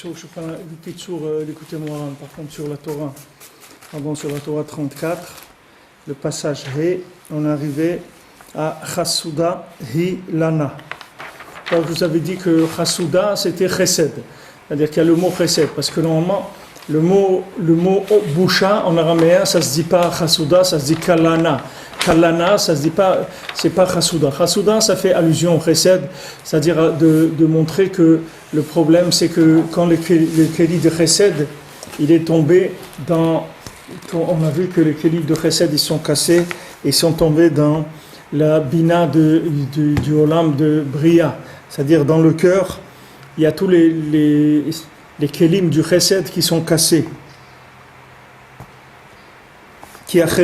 Kitsour, je prends le Kitsour, l'écoutez-moi, par contre sur la Torah, pardon, sur la Torah 34, le passage He, on est arrivé à Chasouda Hi Lana. Alors je vous avais dit que Chasouda c'était Chesed, c'est-à-dire qu'il y a le mot Chesed, parce que normalement le mot Boucha en araméen ça se dit pas Chasouda, ça se dit Kalana. Kalana, ça se dit pas, c'est pas Chasouda. Chasouda, ça fait allusion au Chesed, c'est-à-dire de montrer que le problème, c'est que quand le Kéli de Chesed, il est tombé dans, on a vu que les Kéli de Chesed, ils sont cassés, et sont tombés dans la Bina du Olam de Bria, c'est-à-dire dans le cœur, il y a tous les Kélim du Chesed qui sont cassés. Parce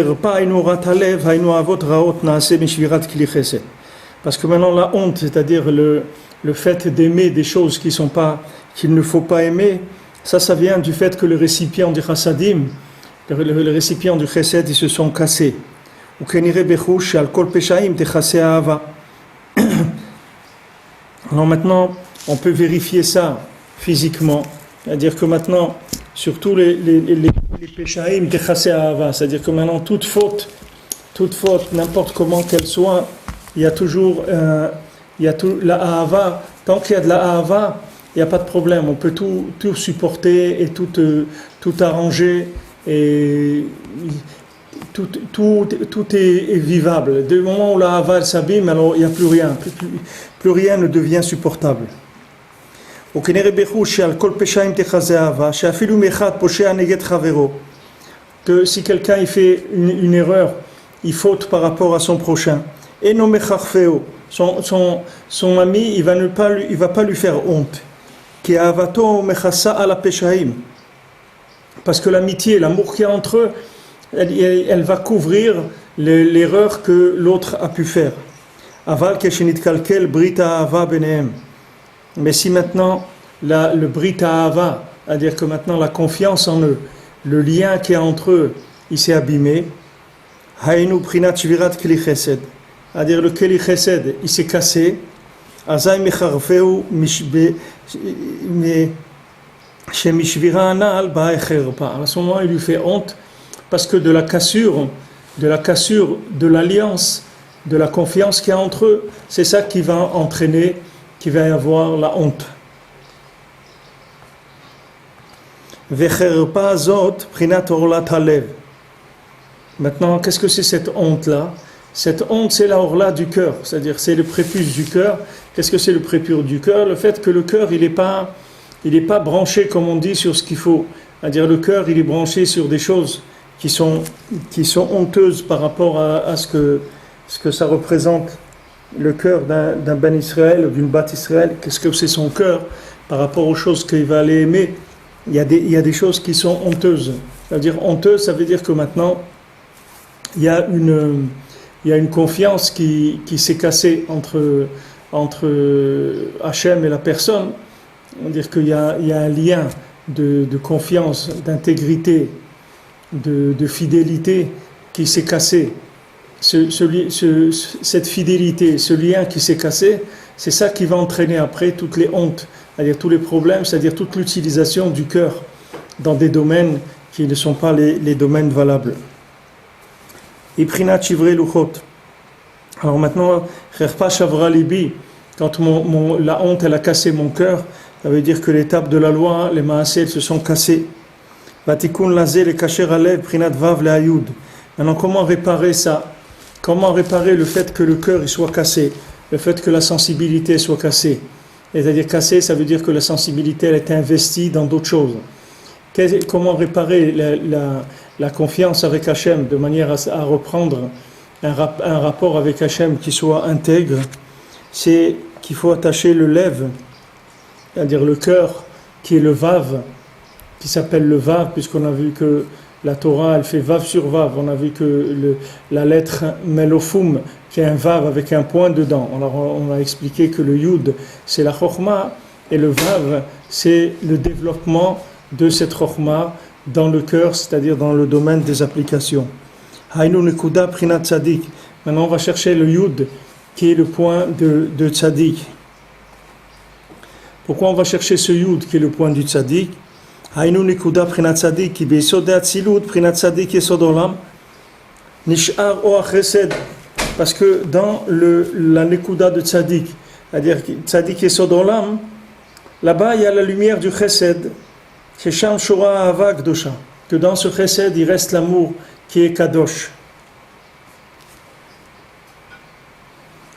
que maintenant la honte, c'est-à-dire le fait d'aimer des choses qu'il ne faut pas aimer, ça vient du fait que le récipient du chassadim, le récipient du chesed, ils se sont cassés. Alors maintenant, on peut vérifier ça physiquement, c'est-à-dire que maintenant, surtout les péchaïm techasé ahava, c'est-à-dire que maintenant toute faute, n'importe comment qu'elle soit, il y a toujours la ahava. Tant qu'il y a de la ahava, il n'y a pas de problème. On peut tout supporter et tout arranger et tout est vivable. Du moment où la ahava elle s'abîme, alors il n'y a plus rien. Plus rien ne devient supportable. Que si quelqu'un il fait une erreur, il faute par rapport à son prochain, et son ami il va pas lui faire honte, parce que l'amitié, l'amour qu'il y a entre eux, elle va couvrir l'erreur que l'autre a pu faire. Mais si maintenant le Brit Ahava, c'est-à-dire que maintenant la confiance en eux, le lien qu'il y a entre eux, il s'est abîmé, Hainu Prinat Shvirat Keli Chesed, c'est-à-dire le Keli Chesed, il s'est cassé, Azay Mecharfeu Shemishvira Anal Ba'echerpa. À ce moment, il lui fait honte parce que de la cassure de l'alliance, de la confiance qu'il y a entre eux, c'est ça qui va entraîner, qui va y avoir la honte. Maintenant, qu'est-ce que c'est cette honte-là? Cette honte, c'est la orla du cœur, c'est-à-dire c'est le prépuce du cœur. Qu'est-ce que c'est le prépuce du cœur? Le fait que le cœur, il n'est pas branché, comme on dit, sur ce qu'il faut. C'est-à-dire le cœur, il est branché sur des choses qui sont honteuses par rapport à ce que ça représente. Le cœur d'un Ben Israël, d'une Bat Israël, qu'est-ce que c'est son cœur par rapport aux choses qu'il va aller aimer? Il y a des choses qui sont honteuses. C'est-à-dire honteuse, ça veut dire que maintenant il y a une confiance qui s'est cassée entre Hachem et la personne. C'est-à-dire qu'il y a un lien de confiance, d'intégrité, de fidélité qui s'est cassé. Cette fidélité, ce lien qui s'est cassé, c'est ça qui va entraîner après toutes les hontes, c'est-à-dire tous les problèmes, c'est-à-dire toute l'utilisation du cœur dans des domaines qui ne sont pas les domaines valables. Iprinat Shivrei Luchot. Alors maintenant, Cherpa Shavra Libi, quand la honte elle a cassé mon cœur, ça veut dire que l'étape de la loi, les maaseh se sont cassés. Vatikun Lazé le Kasher Alev Prinat Vav le Ayud. Maintenant, comment réparer ça? Comment réparer le fait que le cœur il soit cassé, le fait que la sensibilité soit cassée? C'est-à-dire cassé, ça veut dire que la sensibilité elle est investie dans d'autres choses. Comment réparer la confiance avec Hachem de manière à reprendre un rapport avec Hachem qui soit intègre? C'est qu'il faut attacher le lev, c'est-à-dire le cœur qui est le vav, qui s'appelle le vav, puisqu'on a vu que la Torah, elle fait vav sur vav. On a vu que la lettre melofum, qui est un vav avec un point dedans. Alors on a expliqué que le yud, c'est la chokhma, et le vav, c'est le développement de cette chokhma dans le cœur, c'est-à-dire dans le domaine des applications. Hainu nekuda prinat tzadik. Maintenant, on va chercher le yud, qui est le point de tzadik. Pourquoi on va chercher ce Yud qui est le point du tzaddik? Hainu nikuda prinat tzaddik ki be'yesod atzilut prinat tzaddik yesod olam nish'ar o chesed. Parce que dans la nikuda de tzaddik, c'est-à-dire tzaddik yesod olam, là-bas il y a la lumière du chesed, shesham shora ahava kdosha, que dans ce chesed il reste l'amour qui est kadosh.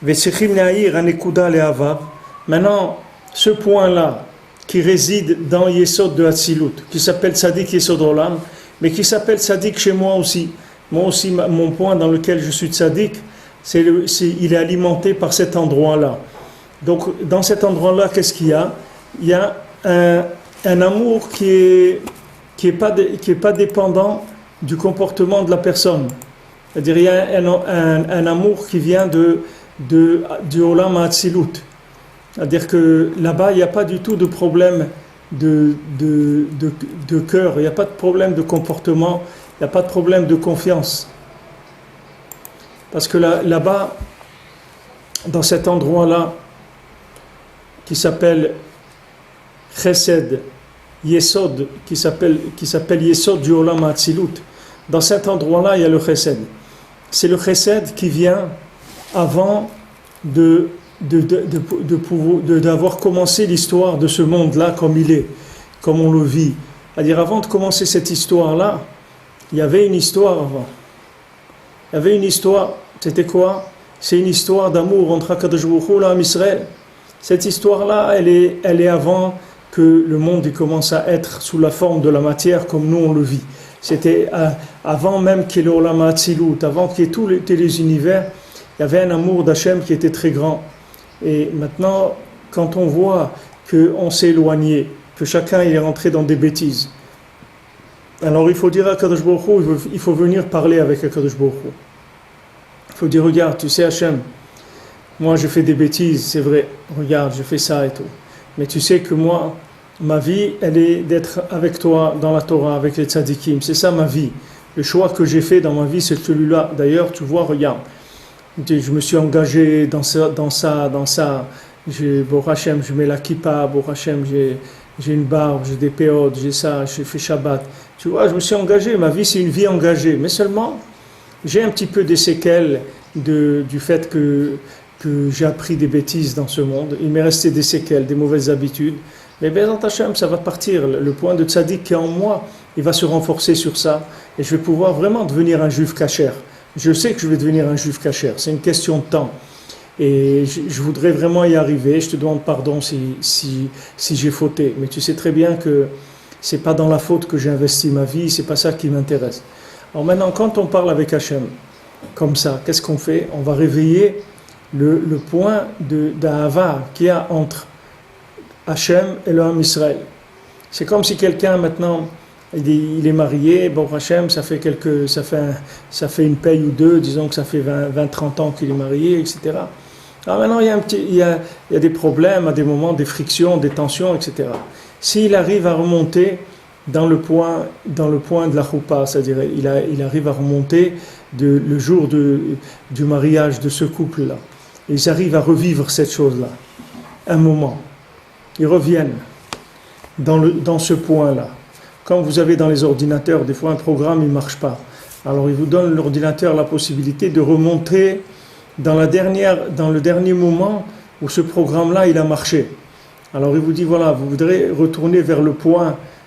Ve'sechim na'ir hanekuda le'avav. Maintenant, ce point-là, qui réside dans Yesod de Hatzilut, qui s'appelle Tzadik Yesod Olam, mais qui s'appelle Tzadik chez moi aussi. Moi aussi, mon point dans lequel je suis Tzadik, il est alimenté par cet endroit-là. Donc, dans cet endroit-là, qu'est-ce qu'il y a? Il y a un amour qui est pas dépendant du comportement de la personne. C'est-à-dire, il y a un amour qui vient du Olam à Hatzilut. C'est-à-dire que là-bas, il n'y a pas du tout de problème de cœur, il n'y a pas de problème de comportement, il n'y a pas de problème de confiance. Parce que là-bas, dans cet endroit-là, qui s'appelle Chesed, Yesod, qui s'appelle Yesod du Olam Hatzilut, dans cet endroit-là, il y a le Chesed. C'est le Chesed qui vient avant d'avoir commencé l'histoire de ce monde-là comme il est, comme on le vit. C'est-à-dire, avant de commencer cette histoire-là, il y avait une histoire avant. Il y avait une histoire, c'était quoi? C'est une histoire d'amour entre HaKadosh Baruch Hu et l'Am Israël. Cette histoire-là, elle est avant que le monde commence à être sous la forme de la matière comme nous on le vit. C'était avant même qu'il y ait l'Olam Hatzilut, avant qu'il y ait tous les univers, il y avait un amour d'Hachem qui était très grand. Et maintenant, quand on voit qu'on s'est éloigné, que chacun est rentré dans des bêtises, alors il faut dire à Kadosh Baruch Hu, il faut venir parler avec Kadosh Baruch Hu. Il faut dire, regarde, tu sais Hachem, moi je fais des bêtises, c'est vrai, regarde, je fais ça et tout. Mais tu sais que moi, ma vie, elle est d'être avec toi dans la Torah, avec les tzadikim, c'est ça ma vie. Le choix que j'ai fait dans ma vie, c'est celui-là. D'ailleurs, tu vois, regarde, je me suis engagé dans ça. Baruch Hashem, je mets la kippa, Baruch Hashem, j'ai une barbe, j'ai des péodes, j'ai ça, je fais Shabbat. Tu vois, je me suis engagé, ma vie c'est une vie engagée. Mais seulement, j'ai un petit peu des séquelles du fait que j'ai appris des bêtises dans ce monde. Il m'est resté des séquelles, des mauvaises habitudes. Mais Be'ezrat Hashem, ça va partir. Le point de tzaddik qui est en moi, il va se renforcer sur ça. Et je vais pouvoir vraiment devenir un juif kasher. Je sais que je vais devenir un juif kasher. C'est une question de temps. Et je voudrais vraiment y arriver. Je te demande pardon si j'ai fauté. Mais tu sais très bien que c'est pas dans la faute que j'ai investi ma vie. C'est pas ça qui m'intéresse. Alors maintenant, quand on parle avec Hachem, comme ça, qu'est-ce qu'on fait? On va réveiller le point d'Ahava qu'il y a entre Hachem et l'homme Israël. C'est comme si quelqu'un maintenant, il est marié, bon Hachem, ça fait une paye ou deux, disons que ça fait 20-30 ans qu'il est marié, etc. Alors maintenant, il y a des problèmes, à des moments, des frictions, des tensions, etc. S'il arrive à remonter dans le point de la choupa, c'est-à-dire il arrive à remonter le jour du mariage de ce couple-là, ils arrivent à revivre cette chose-là, un moment. Ils reviennent dans ce point-là. Comme vous avez dans les ordinateurs, des fois un programme il ne marche pas. Alors il vous donne l'ordinateur la possibilité de remonter dans le dernier moment où ce programme-là il a marché. Alors il vous dit voilà, vous voudrez retourner vers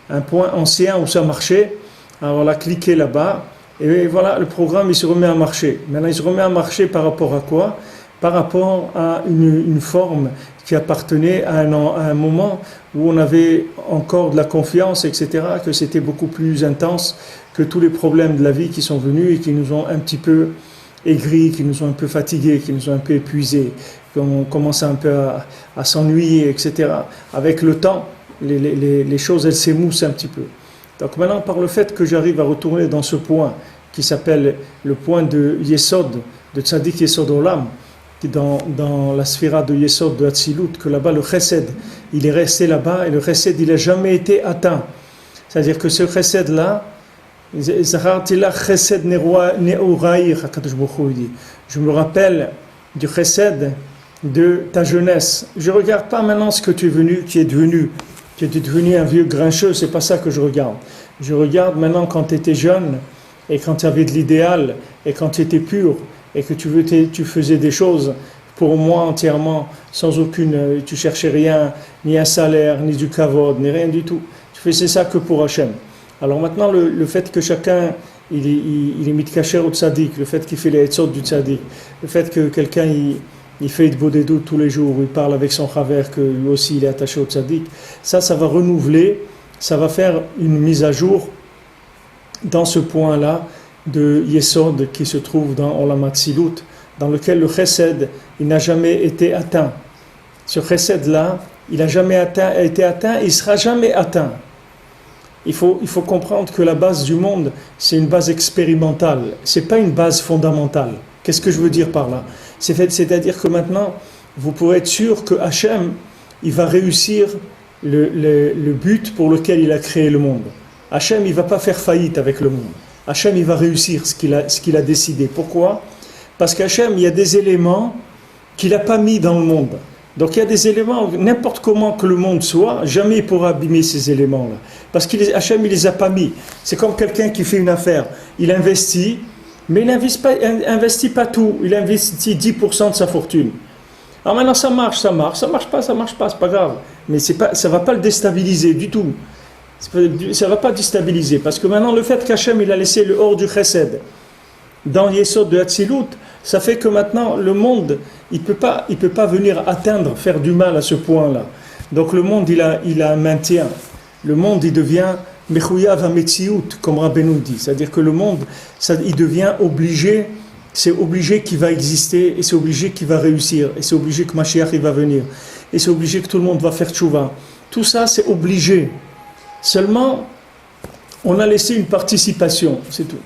un point ancien où ça marchait. Alors là, cliquez là-bas et voilà, le programme il se remet à marcher. Maintenant il se remet à marcher par rapport à quoi? Par rapport à une forme qui appartenait à un moment où on avait encore de la confiance, etc., que c'était beaucoup plus intense que tous les problèmes de la vie qui sont venus et qui nous ont un petit peu aigris, qui nous ont un peu fatigués, qui nous ont un peu épuisés, qu'on commence un peu à s'ennuyer, etc. Avec le temps, les choses, elles s'émoussent un petit peu. Donc maintenant, par le fait que j'arrive à retourner dans ce point qui s'appelle le point de Yesod, de Tzadik Yesod Olam, dans la sphira de Yesod, de Hatzilut, que là-bas le Chesed, il est resté là-bas et le Chesed, il n'a jamais été atteint. C'est-à-dire que ce Chesed-là, je me rappelle du Chesed de ta jeunesse. Je ne regarde pas maintenant ce que tu es venu, qui est devenu. Tu es devenu un vieux grincheux, c'est pas ça que je regarde. Je regarde maintenant quand tu étais jeune et quand tu avais de l'idéal et quand tu étais pur et que tu faisais des choses pour moi entièrement, sans aucune, tu cherchais rien, ni un salaire, ni du kavod, ni rien du tout. Tu faisais ça que pour Hachem. Alors maintenant, le fait que chacun, il est mitkacher au tzaddik, le fait qu'il fait les etzot du tzaddik, le fait que quelqu'un, il fait de bodedou tous les jours, il parle avec son chaver, que lui aussi il est attaché au tzaddik, ça va renouveler, ça va faire une mise à jour dans ce point-là de Yesod qui se trouve dans Olam Hatzilut, dans lequel le chesed, il n'a jamais été atteint. Ce chesed-là, il n'a jamais été atteint, il ne sera jamais atteint. Il faut comprendre que la base du monde, c'est une base expérimentale, ce n'est pas une base fondamentale. Qu'est-ce que je veux dire par là? C'est-à-dire que maintenant, vous pourrez être sûr que Hachem, il va réussir le but pour lequel il a créé le monde. Hachem, il ne va pas faire faillite avec le monde. Hachem, il va réussir ce qu'il a décidé. Pourquoi? Parce qu'Hachem, il y a des éléments qu'il n'a pas mis dans le monde. Donc il y a des éléments, n'importe comment que le monde soit, jamais il pourra abîmer ces éléments-là. Parce qu'Hachem, il ne les a pas mis. C'est comme quelqu'un qui fait une affaire. Il investit, mais il n'investit pas tout. Il investit 10% de sa fortune. Alors maintenant, ça marche pas, c'est pas grave. Mais ça ne va pas le déstabiliser du tout. Ça ne va pas déstabiliser. Parce que maintenant, le fait qu'Hachem, il a laissé le hors du chesed dans Yesod de Hatzilut, ça fait que maintenant, le monde, il peut pas venir atteindre, faire du mal à ce point-là. Donc le monde, il a un maintien. Le monde, il devient Mechouyav HaMetziut, comme Rabbeinu dit. C'est-à-dire que le monde, il devient obligé, c'est obligé qu'il va exister, et c'est obligé qu'il va réussir, et c'est obligé que Mashiach il va venir, et c'est obligé que tout le monde va faire tchouva. Tout ça, c'est obligé. Seulement, on a laissé une participation, c'est tout.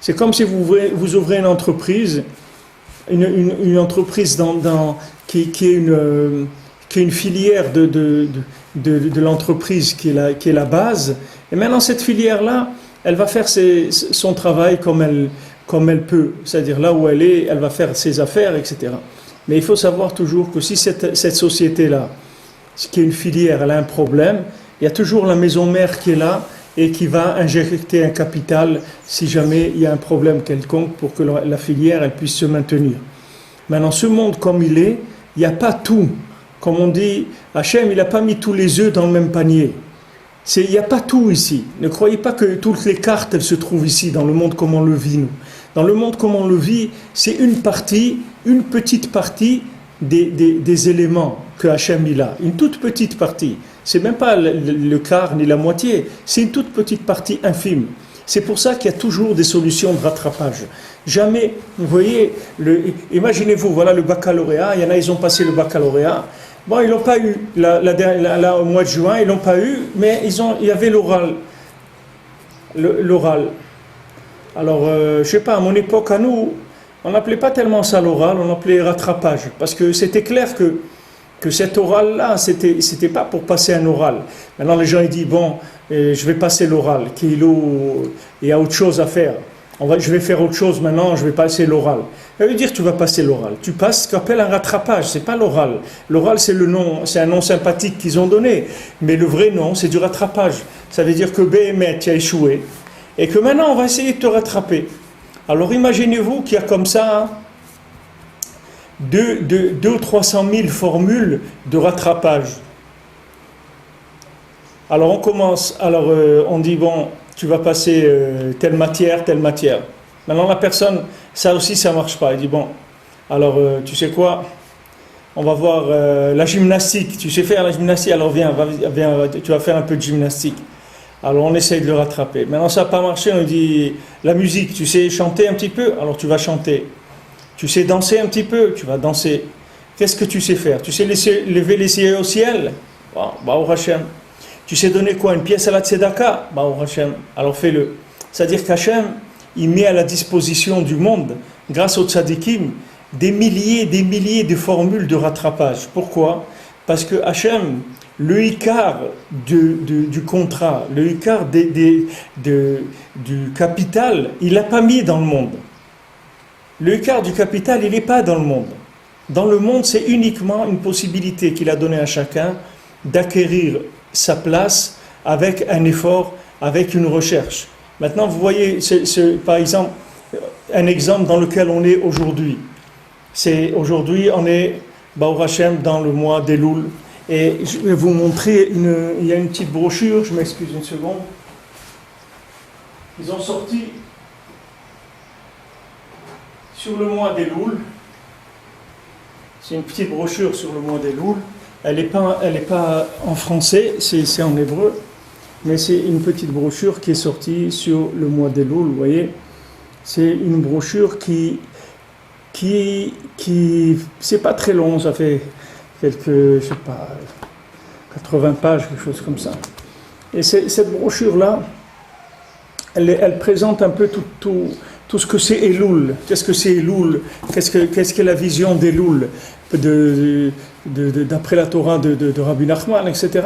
C'est comme si vous ouvrez une entreprise, une entreprise qui est une filière de l'entreprise qui est la base. Et maintenant, cette filière-là, elle va faire son travail comme elle peut. C'est-à-dire là où elle est, elle va faire ses affaires, etc. Mais il faut savoir toujours que si cette société-là, qui est une filière, elle a un problème, il y a toujours la maison mère qui est là et qui va injecter un capital si jamais il y a un problème quelconque pour que la filière elle puisse se maintenir. Maintenant, ce monde comme il est, il n'y a pas tout. Comme on dit, Hachem, il n'a pas mis tous les œufs dans le même panier. Il n'y a pas tout ici. Ne croyez pas que toutes les cartes elles se trouvent ici, dans le monde comme on le vit, nous. Dans le monde comme on le vit, c'est une petite partie des éléments que Hachem il a. Une toute petite partie. C'est même pas le quart ni la moitié, c'est une toute petite partie infime. C'est pour ça qu'il y a toujours des solutions de rattrapage. Jamais, vous voyez, imaginez-vous, voilà le baccalauréat, il y en a, ils ont passé le baccalauréat. Bon, ils l'ont pas eu, là, au mois de juin, ils l'ont pas eu, mais il y avait l'oral. L'oral. Alors, je sais pas, à mon époque, à nous, on n'appelait pas tellement ça l'oral, on appelait rattrapage. Parce que c'était clair que cet oral-là, c'était pas pour passer un oral. Maintenant, les gens ils disent, bon, je vais passer l'oral, il y a autre chose à faire. Je vais faire autre chose maintenant, je vais passer l'oral. Ça veut dire que tu vas passer l'oral. Tu passes ce qu'on appelle un rattrapage, c'est pas l'oral. L'oral, c'est un nom sympathique qu'ils ont donné. Mais le vrai nom, c'est du rattrapage. Ça veut dire que Béhémet, tu as échoué. Et que maintenant, on va essayer de te rattraper. Alors, imaginez-vous qu'il y a comme ça 200 ou 300 000 formules de rattrapage. Alors on commence, on dit bon, tu vas passer telle matière. Maintenant la personne, ça aussi ça marche pas. Il dit bon, alors tu sais quoi, on va voir la gymnastique. Tu sais faire la gymnastique, alors viens, tu vas faire un peu de gymnastique. Alors on essaye de le rattraper. Maintenant ça n'a pas marché, on lui dit la musique, tu sais chanter un petit peu, alors tu vas chanter. Tu sais danser un petit peu, tu vas danser. Qu'est-ce que tu sais faire? Tu sais lever les yeux au ciel? Baruch Hashem. Tu sais donner quoi? Une pièce à la tzedaka? Baruch Hashem. Alors fais-le. C'est-à-dire qu'Hachem, il met à la disposition du monde, grâce aux tzadikim, des milliers de formules de rattrapage. Pourquoi? Parce que Hachem, le ikar du contrat, le ikar du capital, il l'a pas mis dans le monde. Le quart du capital, il n'est pas dans le monde. Dans le monde, c'est uniquement une possibilité qu'il a donnée à chacun d'acquérir sa place avec un effort, avec une recherche. Maintenant, vous voyez, par exemple, un exemple dans lequel on est aujourd'hui. Aujourd'hui, on est, Baruch Hashem, dans le mois d'Elul. Et je vais vous montrer, il y a une petite brochure, je m'excuse une seconde. Ils ont sorti sur le mois d'Elul. C'est une petite brochure sur le mois d'Elul. Elle n'est pas en français, c'est en hébreu. Mais c'est une petite brochure qui est sortie sur le mois d'Elul, vous voyez. C'est une brochure qui c'est pas très long, ça fait quelques, je sais pas, 80 pages, quelque chose comme ça. Et cette brochure-là, elle présente un peu tout ce que c'est Elul. Qu'est-ce que c'est Elul? Qu'est-ce qu'est la vision d'Elul d'après la Torah de Rabbi Nachman, etc.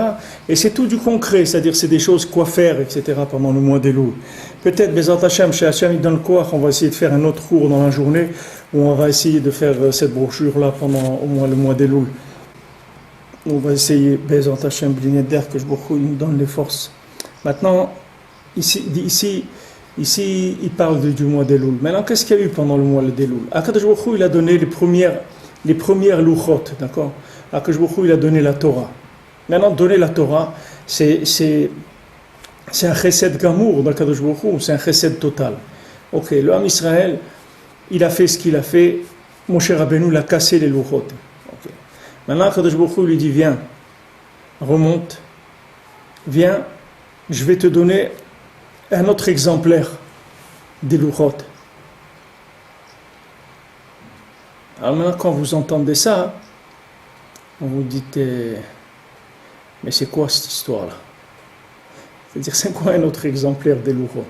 Et c'est tout du concret, c'est-à-dire c'est des choses quoi faire, etc. pendant le mois d'Elul. Peut-être, Bezat Hashem, chez Hashem, il donne quoi, on va essayer de faire un autre cours dans la journée où on va essayer de faire cette brochure-là pendant au moins le mois d'Elul. On va essayer, Bezat Hashem, Blineder, que je nous donne les forces. Maintenant, ici, il parle du mois d'Elul. Maintenant, qu'est-ce qu'il y a eu pendant le mois d'Elul? Akadosh Baruch Hu, il a donné les premières louchot, d'accord? Akadosh Baruch Hu, il a donné la Torah. Maintenant, donner la Torah, c'est un chesed gamour d'Akadosh Baruch Hu, c'est un chesed total. Ok, le Ham Israël, il a fait ce qu'il a fait. Moshe Rabbeinu l'a cassé les louchot. Okay. Maintenant, Akadosh Baruch Hu lui dit, viens, remonte, viens, je vais te donner un autre exemplaire des louchot. Alors maintenant, quand vous entendez ça, vous vous dites, mais c'est quoi cette histoire-là? C'est-à-dire, c'est quoi un autre exemplaire des louchot?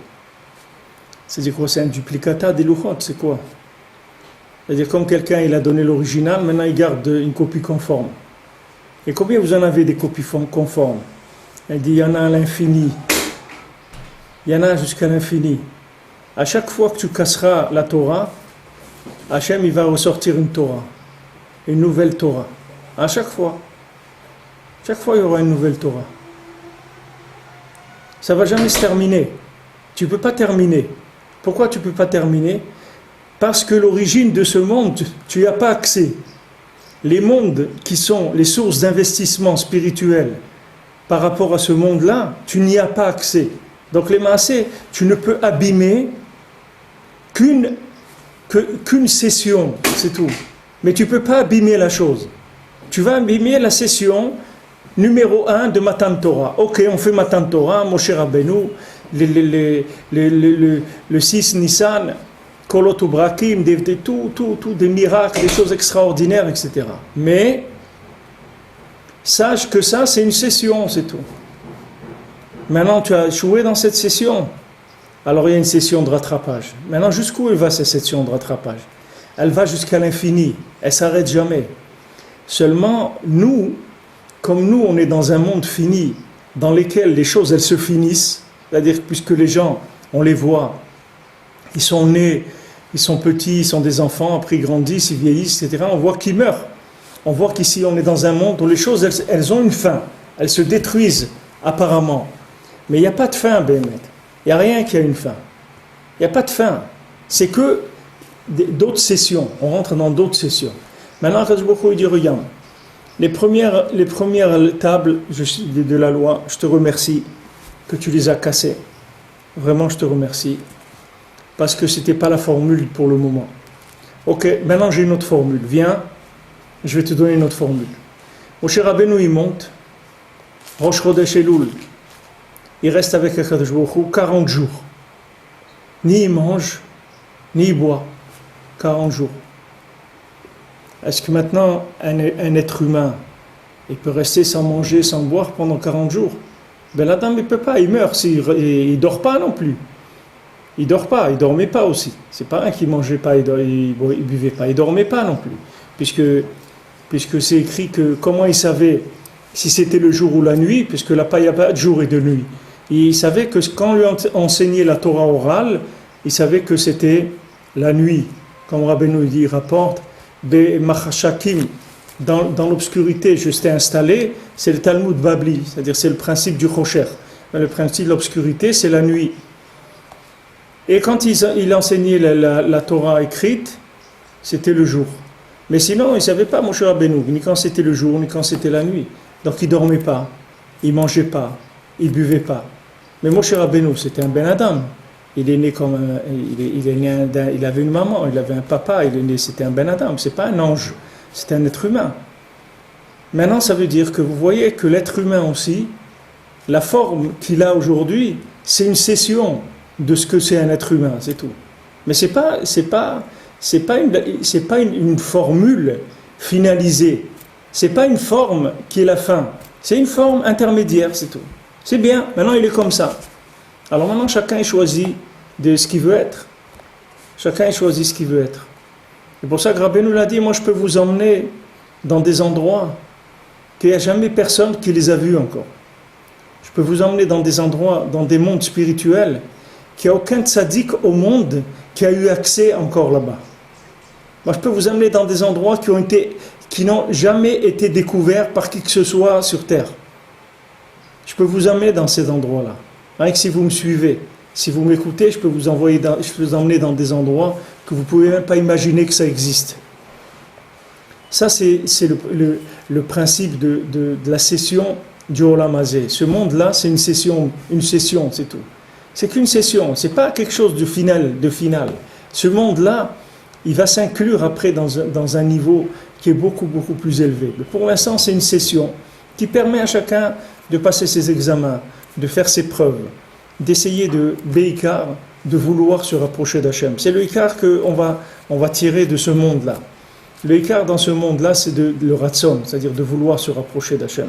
C'est-à-dire quoi? C'est un duplicata des louchot, c'est quoi? C'est-à-dire, comme quelqu'un il a donné l'original, maintenant il garde une copie conforme. Et combien vous en avez des copies conformes? Il dit, il y en a à l'infini. Il y en a jusqu'à l'infini. À chaque fois que tu casseras la Torah, Hachem il va ressortir une Torah, une nouvelle Torah. À chaque fois. Chaque fois il y aura une nouvelle Torah. Ça ne va jamais se terminer. Tu ne peux pas terminer. Pourquoi tu ne peux pas terminer? Parce que l'origine de ce monde, tu n'y as pas accès. Les mondes qui sont les sources d'investissement spirituel par rapport à ce monde-là, tu n'y as pas accès. Donc les maasés, tu ne peux abîmer qu'une session, c'est tout. Mais tu ne peux pas abîmer la chose. Tu vas abîmer la session numéro 1 de Matan Torah. Ok, on fait Matan Torah, Moshe Rabbeinu, le 6 Nissan, Kolot Ubrakim, tout des miracles, des choses extraordinaires, etc. Mais, sache que ça, c'est une session, c'est tout. Maintenant, tu as échoué dans cette session. Alors, il y a une session de rattrapage. Maintenant, jusqu'où elle va, cette session de rattrapage? Elle va jusqu'à l'infini. Elle ne s'arrête jamais. Seulement, nous, comme nous, on est dans un monde fini, dans lequel les choses, elles se finissent, c'est-à-dire, puisque les gens, on les voit, ils sont nés, ils sont petits, ils sont des enfants, après ils grandissent, ils vieillissent, etc. On voit qu'ils meurent. On voit qu'ici, on est dans un monde où les choses, elles ont une fin. Elles se détruisent, apparemment. Mais il n'y a pas de fin, Bémet. Il n'y a rien qui a une fin. Il n'y a pas de fin. C'est que d'autres sessions. On rentre dans d'autres sessions. Maintenant, Akadosh Baruch Hu, il dit, regarde, les premières tables de la loi, je te remercie que tu les as cassées. Vraiment, je te remercie. Parce que ce n'était pas la formule pour le moment. Ok, maintenant j'ai une autre formule. Viens, je vais te donner une autre formule. Moshe Rabbeinu, il monte. Rosh Chodesh Elul. Il reste avec Akadosh Baruch Hu 40 jours. Ni il mange, ni il boit. 40 jours. Est-ce que maintenant, un être humain, il peut rester sans manger, sans boire pendant 40 jours? Ben la dame, il ne peut pas, il meurt. Il ne dort pas non plus. Il ne dort pas, il ne dormait pas aussi. C'est pas un qui ne mangeait pas, il ne buvait pas. Il ne dormait pas non plus. Puisque c'est écrit que comment il savait si c'était le jour ou la nuit, puisque là, il n'y a pas de jour et de nuit. Il savait que quand on lui enseignait la Torah orale, il savait que c'était la nuit. Comme Rabbeinu dit, il rapporte Bemachashakim, dans l'obscurité, je t'ai installé, c'est le Talmud Babli, c'est-à-dire c'est le principe du Chosher. Le principe de l'obscurité, c'est la nuit. Et quand il enseignait la Torah écrite, c'était le jour. Mais sinon, il ne savait pas Moshe Rabbeinu, ni quand c'était le jour, ni quand c'était la nuit. Donc il ne dormait pas, il ne mangeait pas, il ne buvait pas. Mais Moshe Rabbeinu, c'était un Ben Adam. Il est né comme il avait une maman, il avait un papa, c'était un Ben Adam. C'est pas un ange, c'est un être humain. Maintenant, ça veut dire que vous voyez que l'être humain aussi, la forme qu'il a aujourd'hui, c'est une cession de ce que c'est un être humain, c'est tout. Mais c'est pas une formule finalisée. C'est pas une forme qui est la fin. C'est une forme intermédiaire, c'est tout. C'est bien. Maintenant, il est comme ça. Alors maintenant, chacun choisit de ce qu'il veut être. Chacun choisit ce qu'il veut être. C'est pour ça que Rabbeinu l'a dit, moi je peux vous emmener dans des endroits qu'il n'y a jamais personne qui les a vus encore. Je peux vous emmener dans des endroits, dans des mondes spirituels, qu'il n'y a aucun tzaddik au monde qui a eu accès encore là-bas. Moi je peux vous emmener dans des endroits qui n'ont jamais été découverts par qui que ce soit sur Terre. Je peux vous emmener dans ces endroits-là. Rien que si vous me suivez, si vous m'écoutez, je peux vous emmener dans des endroits que vous ne pouvez même pas imaginer que ça existe. Ça, c'est le principe de la session du Olam Hazé. Ce monde-là, c'est une session, c'est tout. C'est qu'une session, c'est pas quelque chose de final. Ce monde-là, il va s'inclure après dans un niveau qui est beaucoup, beaucoup plus élevé. Mais pour l'instant, c'est une session qui permet à chacun de passer ses examens, de faire ses preuves, d'essayer de vouloir se rapprocher d'Hachem. C'est le Ikar qu'on va tirer de ce monde-là. Le Ikar dans ce monde-là, c'est le Ratson, c'est-à-dire de vouloir se rapprocher d'Hachem.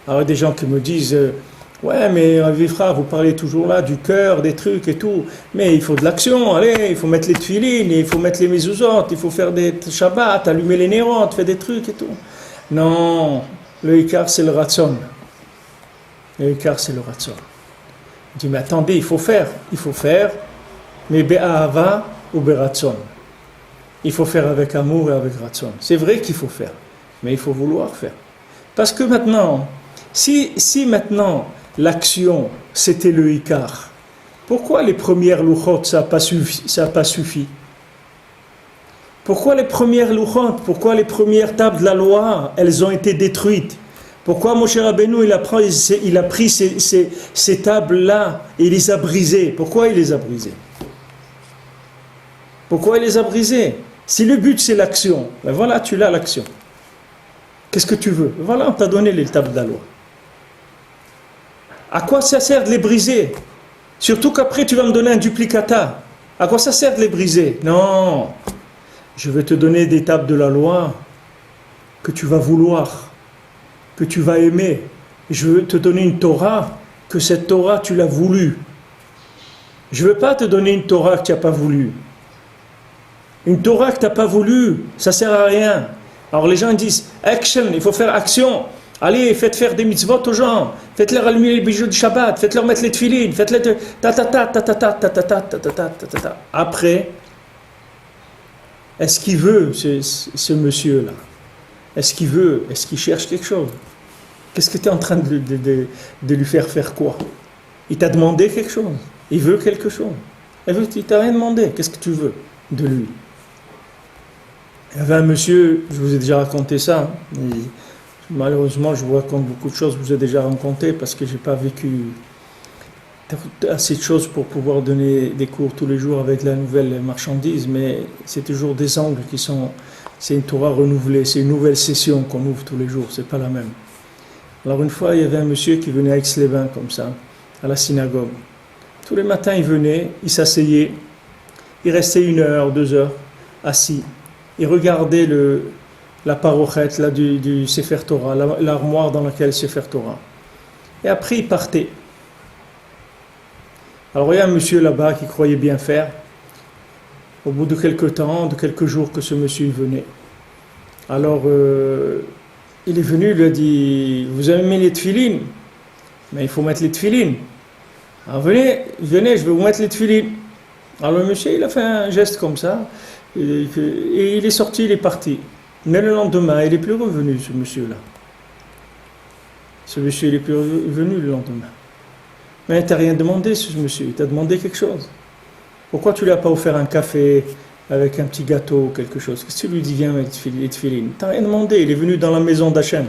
Alors il y a des gens qui me disent ouais, mais Vifra, vous parlez toujours là du cœur, des trucs et tout, mais il faut de l'action, allez, il faut mettre les tefilines, il faut mettre les mezuzot, il faut faire des shabbats, allumer les nérotes, faire des trucs et tout. Non, le Ikar, c'est le Ratson. Le Ikar, c'est le Ratson. Il dit, mais attendez, il faut faire, mais be'ahava ou be'ratson. Il faut faire avec amour et avec ratson. C'est vrai qu'il faut faire, mais il faut vouloir faire. Parce que maintenant, si maintenant l'action c'était le Ikar, pourquoi les premières louchot ça n'a pas suffi? Pourquoi les premières louchot, pourquoi les premières tables de la loi, elles ont été détruites? Pourquoi Moshe Rabbeinu il a pris ces tables-là et il les a brisées? Pourquoi il les a brisées? Pourquoi il les a brisées? Si le but c'est l'action, ben voilà, tu l'as l'action. Qu'est-ce que tu veux? Voilà, on t'a donné les tables de la loi. À quoi ça sert de les briser? Surtout qu'après tu vas me donner un duplicata. À quoi ça sert de les briser? Non, je vais te donner des tables de la loi que tu vas vouloir, que tu vas aimer. Je veux te donner une Torah, que cette Torah tu l'as voulu. Je ne veux pas te donner une Torah que tu n'as pas voulu. Une Torah que tu n'as pas voulu, ça ne sert à rien. Alors les gens disent, action, il faut faire action. Allez, faites faire des mitzvot aux gens. Faites-leur allumer les bijoux du Shabbat. Faites-leur mettre les tefilines. Faites-les Après, est-ce qu'il veut ce monsieur-là? Est-ce qu'il veut? Est-ce qu'il cherche quelque chose? Qu'est-ce que tu es en train de lui faire quoi? Il t'a demandé quelque chose. Il veut quelque chose. Il ne t'a rien demandé. Qu'est-ce que tu veux de lui? Il y avait un monsieur, je vous ai déjà raconté ça. Malheureusement, je vous raconte beaucoup de choses que je vous ai déjà racontées parce que je n'ai pas vécu assez de choses pour pouvoir donner des cours tous les jours avec la nouvelle marchandise, mais c'est toujours des angles qui sont... C'est une Torah renouvelée, c'est une nouvelle session qu'on ouvre tous les jours, c'est pas la même. Alors une fois, il y avait un monsieur qui venait à Aix-les-Bains comme ça, à la synagogue. Tous les matins, il venait, il s'asseyait, il restait 1 heure, 2 heures, assis. Il regardait la parochette là, du Sefer Torah, l'armoire dans laquelle Sefer Torah. Et après, il partait. Alors il y a un monsieur là-bas qui croyait bien faire. Au bout de quelques temps, de quelques jours que ce monsieur venait. Alors, il est venu, il lui a dit, vous avez mis les tefilines? Mais il faut mettre les tefilines. Alors venez, je vais vous mettre les tefilines. Alors le monsieur, il a fait un geste comme ça. Et il est sorti, il est parti. Mais le lendemain, il n'est plus revenu, ce monsieur-là. Ce monsieur, il n'est plus revenu le lendemain. Mais il t'a rien demandé, ce monsieur. Il t'a demandé quelque chose. Pourquoi tu ne lui as pas offert un café avec un petit gâteau ou quelque chose? Qu'est-ce que tu lui dis, viens avec les tefilin? Il t'a rien demandé. Il est venu dans la maison d'Hachem.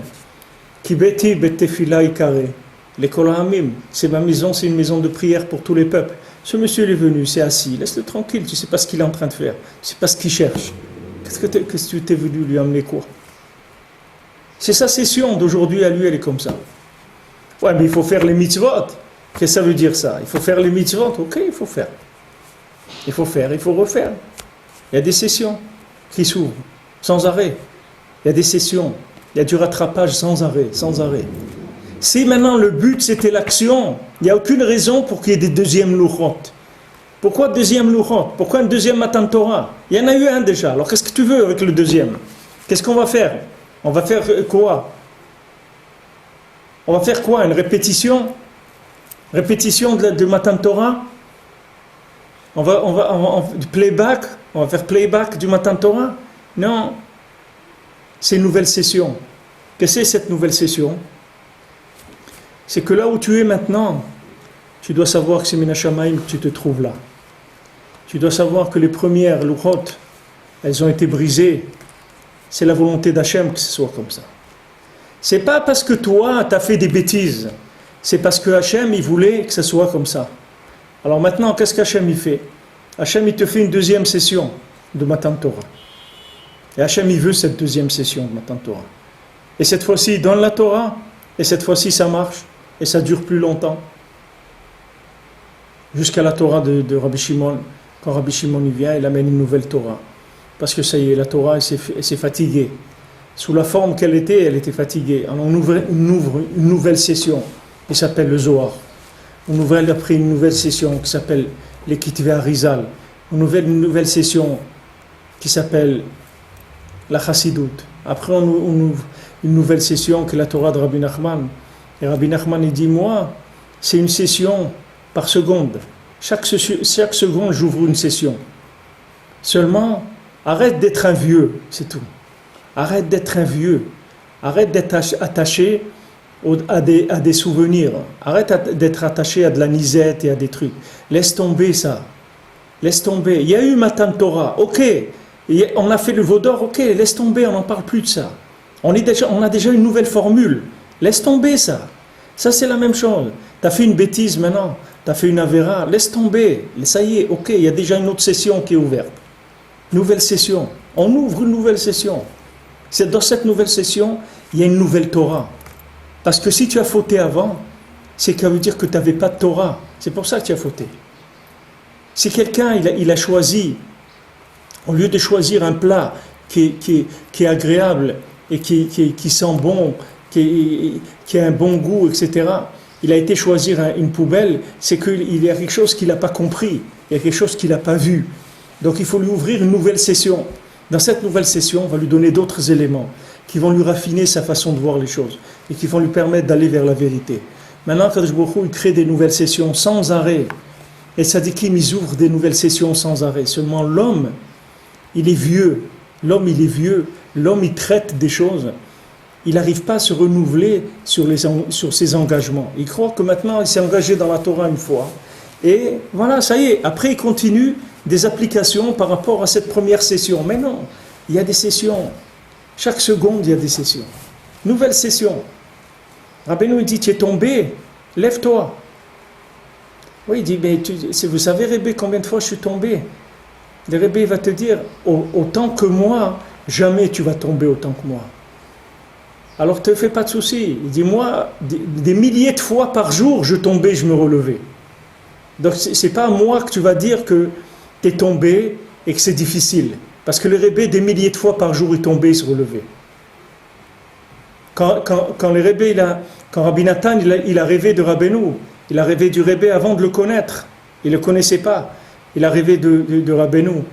Kibeti betefila ikare. L'école Hamim. C'est ma maison, c'est une maison de prière pour tous les peuples. Ce monsieur, il est venu, c'est assis. Laisse-le tranquille. Tu ne sais pas ce qu'il est en train de faire. Tu ne sais pas ce qu'il cherche. Qu'est-ce que tu t'es venu lui amener quoi? C'est sa session d'aujourd'hui à lui, elle est comme ça. Ouais, mais il faut faire les mitzvot. Qu'est-ce que ça veut dire ça? Il faut faire les mitzvot. Ok, il faut faire. Il faut faire, il faut refaire. Il y a des sessions qui s'ouvrent sans arrêt. Il y a des sessions. Il y a du rattrapage sans arrêt, sans arrêt. Si maintenant le but c'était l'action, il n'y a aucune raison pour qu'il y ait des deuxièmes louchot. Pourquoi deuxième louchot? Pourquoi un deuxième Matan Torah? Il y en a eu un déjà. Alors qu'est-ce que tu veux avec le deuxième? Qu'est-ce qu'on va faire? On va faire quoi? On va faire quoi? Une répétition? Répétition de Matan Torah? On va du playback? On va faire playback du Matan Torah? Non. C'est une nouvelle session. Qu'est-ce que c'est cette nouvelle session? C'est que là où tu es maintenant, tu dois savoir que c'est Minashamaim que tu te trouves là. Tu dois savoir que les premières louchot, elles ont été brisées. C'est la volonté d'Hachem que ce soit comme ça. C'est pas parce que toi, tu as fait des bêtises. C'est parce que Hachem, il voulait que ce soit comme ça. Alors maintenant, qu'est-ce qu'Hachem il fait? Hachem, il te fait une deuxième session de Matan Torah. Et Hachem, il veut cette deuxième session de Matan Torah. Et cette fois-ci, il donne la Torah. Et cette fois-ci, ça marche. Et ça dure plus longtemps. Jusqu'à la Torah de Rabbi Shimon. Quand Rabbi Shimon il vient, il amène une nouvelle Torah. Parce que ça y est, la Torah, elle s'est fatiguée. Sous la forme qu'elle était fatiguée. Alors on ouvre une nouvelle session qui s'appelle le Zohar. On ouvre après une nouvelle session qui s'appelle les Kitvei Arizal. On ouvre une nouvelle session qui s'appelle la Chassidut. Après on ouvre une nouvelle session qui est la Torah de Rabbi Nachman. Et Rabbi Nachman il dit, moi, c'est une session par seconde. Chaque seconde, j'ouvre une session. Seulement, arrête d'être un vieux, c'est tout. Arrête d'être un vieux. Arrête d'être attaché à des souvenirs. Arrête d'être attaché à de la nisette et à des trucs. Laisse tomber ça. Laisse tomber. Il y a eu Matan Torah, ok. On a fait le veau d'or, ok. Laisse tomber, on n'en parle plus de ça. On a déjà une nouvelle formule. Laisse tomber ça. Ça, c'est la même chose. Tu as fait une bêtise maintenant. Tu as fait une avéra. Laisse tomber. Ça y est, ok. Il y a déjà une autre session qui est ouverte. Nouvelle session. On ouvre une nouvelle session. C'est dans cette nouvelle session, il y a une nouvelle Torah. Parce que si tu as fauté avant, c'est que ça veut dire que tu n'avais pas de Torah. C'est pour ça que tu as fauté. Si quelqu'un, il a choisi, au lieu de choisir un plat qui est agréable et qui sent bon, qui a un bon goût, etc., il a été choisir une poubelle, c'est qu'il y a quelque chose qu'il n'a pas compris, il y a quelque chose qu'il n'a pas vu. Donc il faut lui ouvrir une nouvelle session. Dans cette nouvelle session, on va lui donner d'autres éléments qui vont lui raffiner sa façon de voir les choses et qui vont lui permettre d'aller vers la vérité. Maintenant, Kadosh Baruch Hu, il crée des nouvelles sessions sans arrêt. Et Tzadikim, ils ouvrent des nouvelles sessions sans arrêt. Seulement l'homme, il est vieux. L'homme, il est vieux. L'homme, il traite des choses. Il n'arrive pas à se renouveler sur ses engagements. Il croit que maintenant, il s'est engagé dans la Torah une fois. Et voilà, ça y est. Après, il continue des applications par rapport à cette première session. Mais non, il y a des sessions. Chaque seconde, il y a des sessions. Nouvelle session. Rabbeinu, il dit, tu es tombé, lève-toi. Oui, il dit, mais vous savez, Rebbe, combien de fois je suis tombé? Le Rebbe va te dire, autant que moi, jamais tu vas tomber autant que moi. Alors, ne te fais pas de soucis. Il dit, moi, des milliers de fois par jour, je tombais, je me relevais. Donc, ce n'est pas à moi que tu vas dire que tu es tombé et que c'est difficile. Parce que le Rebbe, des milliers de fois par jour, il tombait, il se relevait. Quand le Rebbe, quand Rabbi Nathan, il a rêvé de Rabbeinu, il a rêvé du Rebbe avant de le connaître. Il ne le connaissait pas. Il a rêvé de Rabbeinu.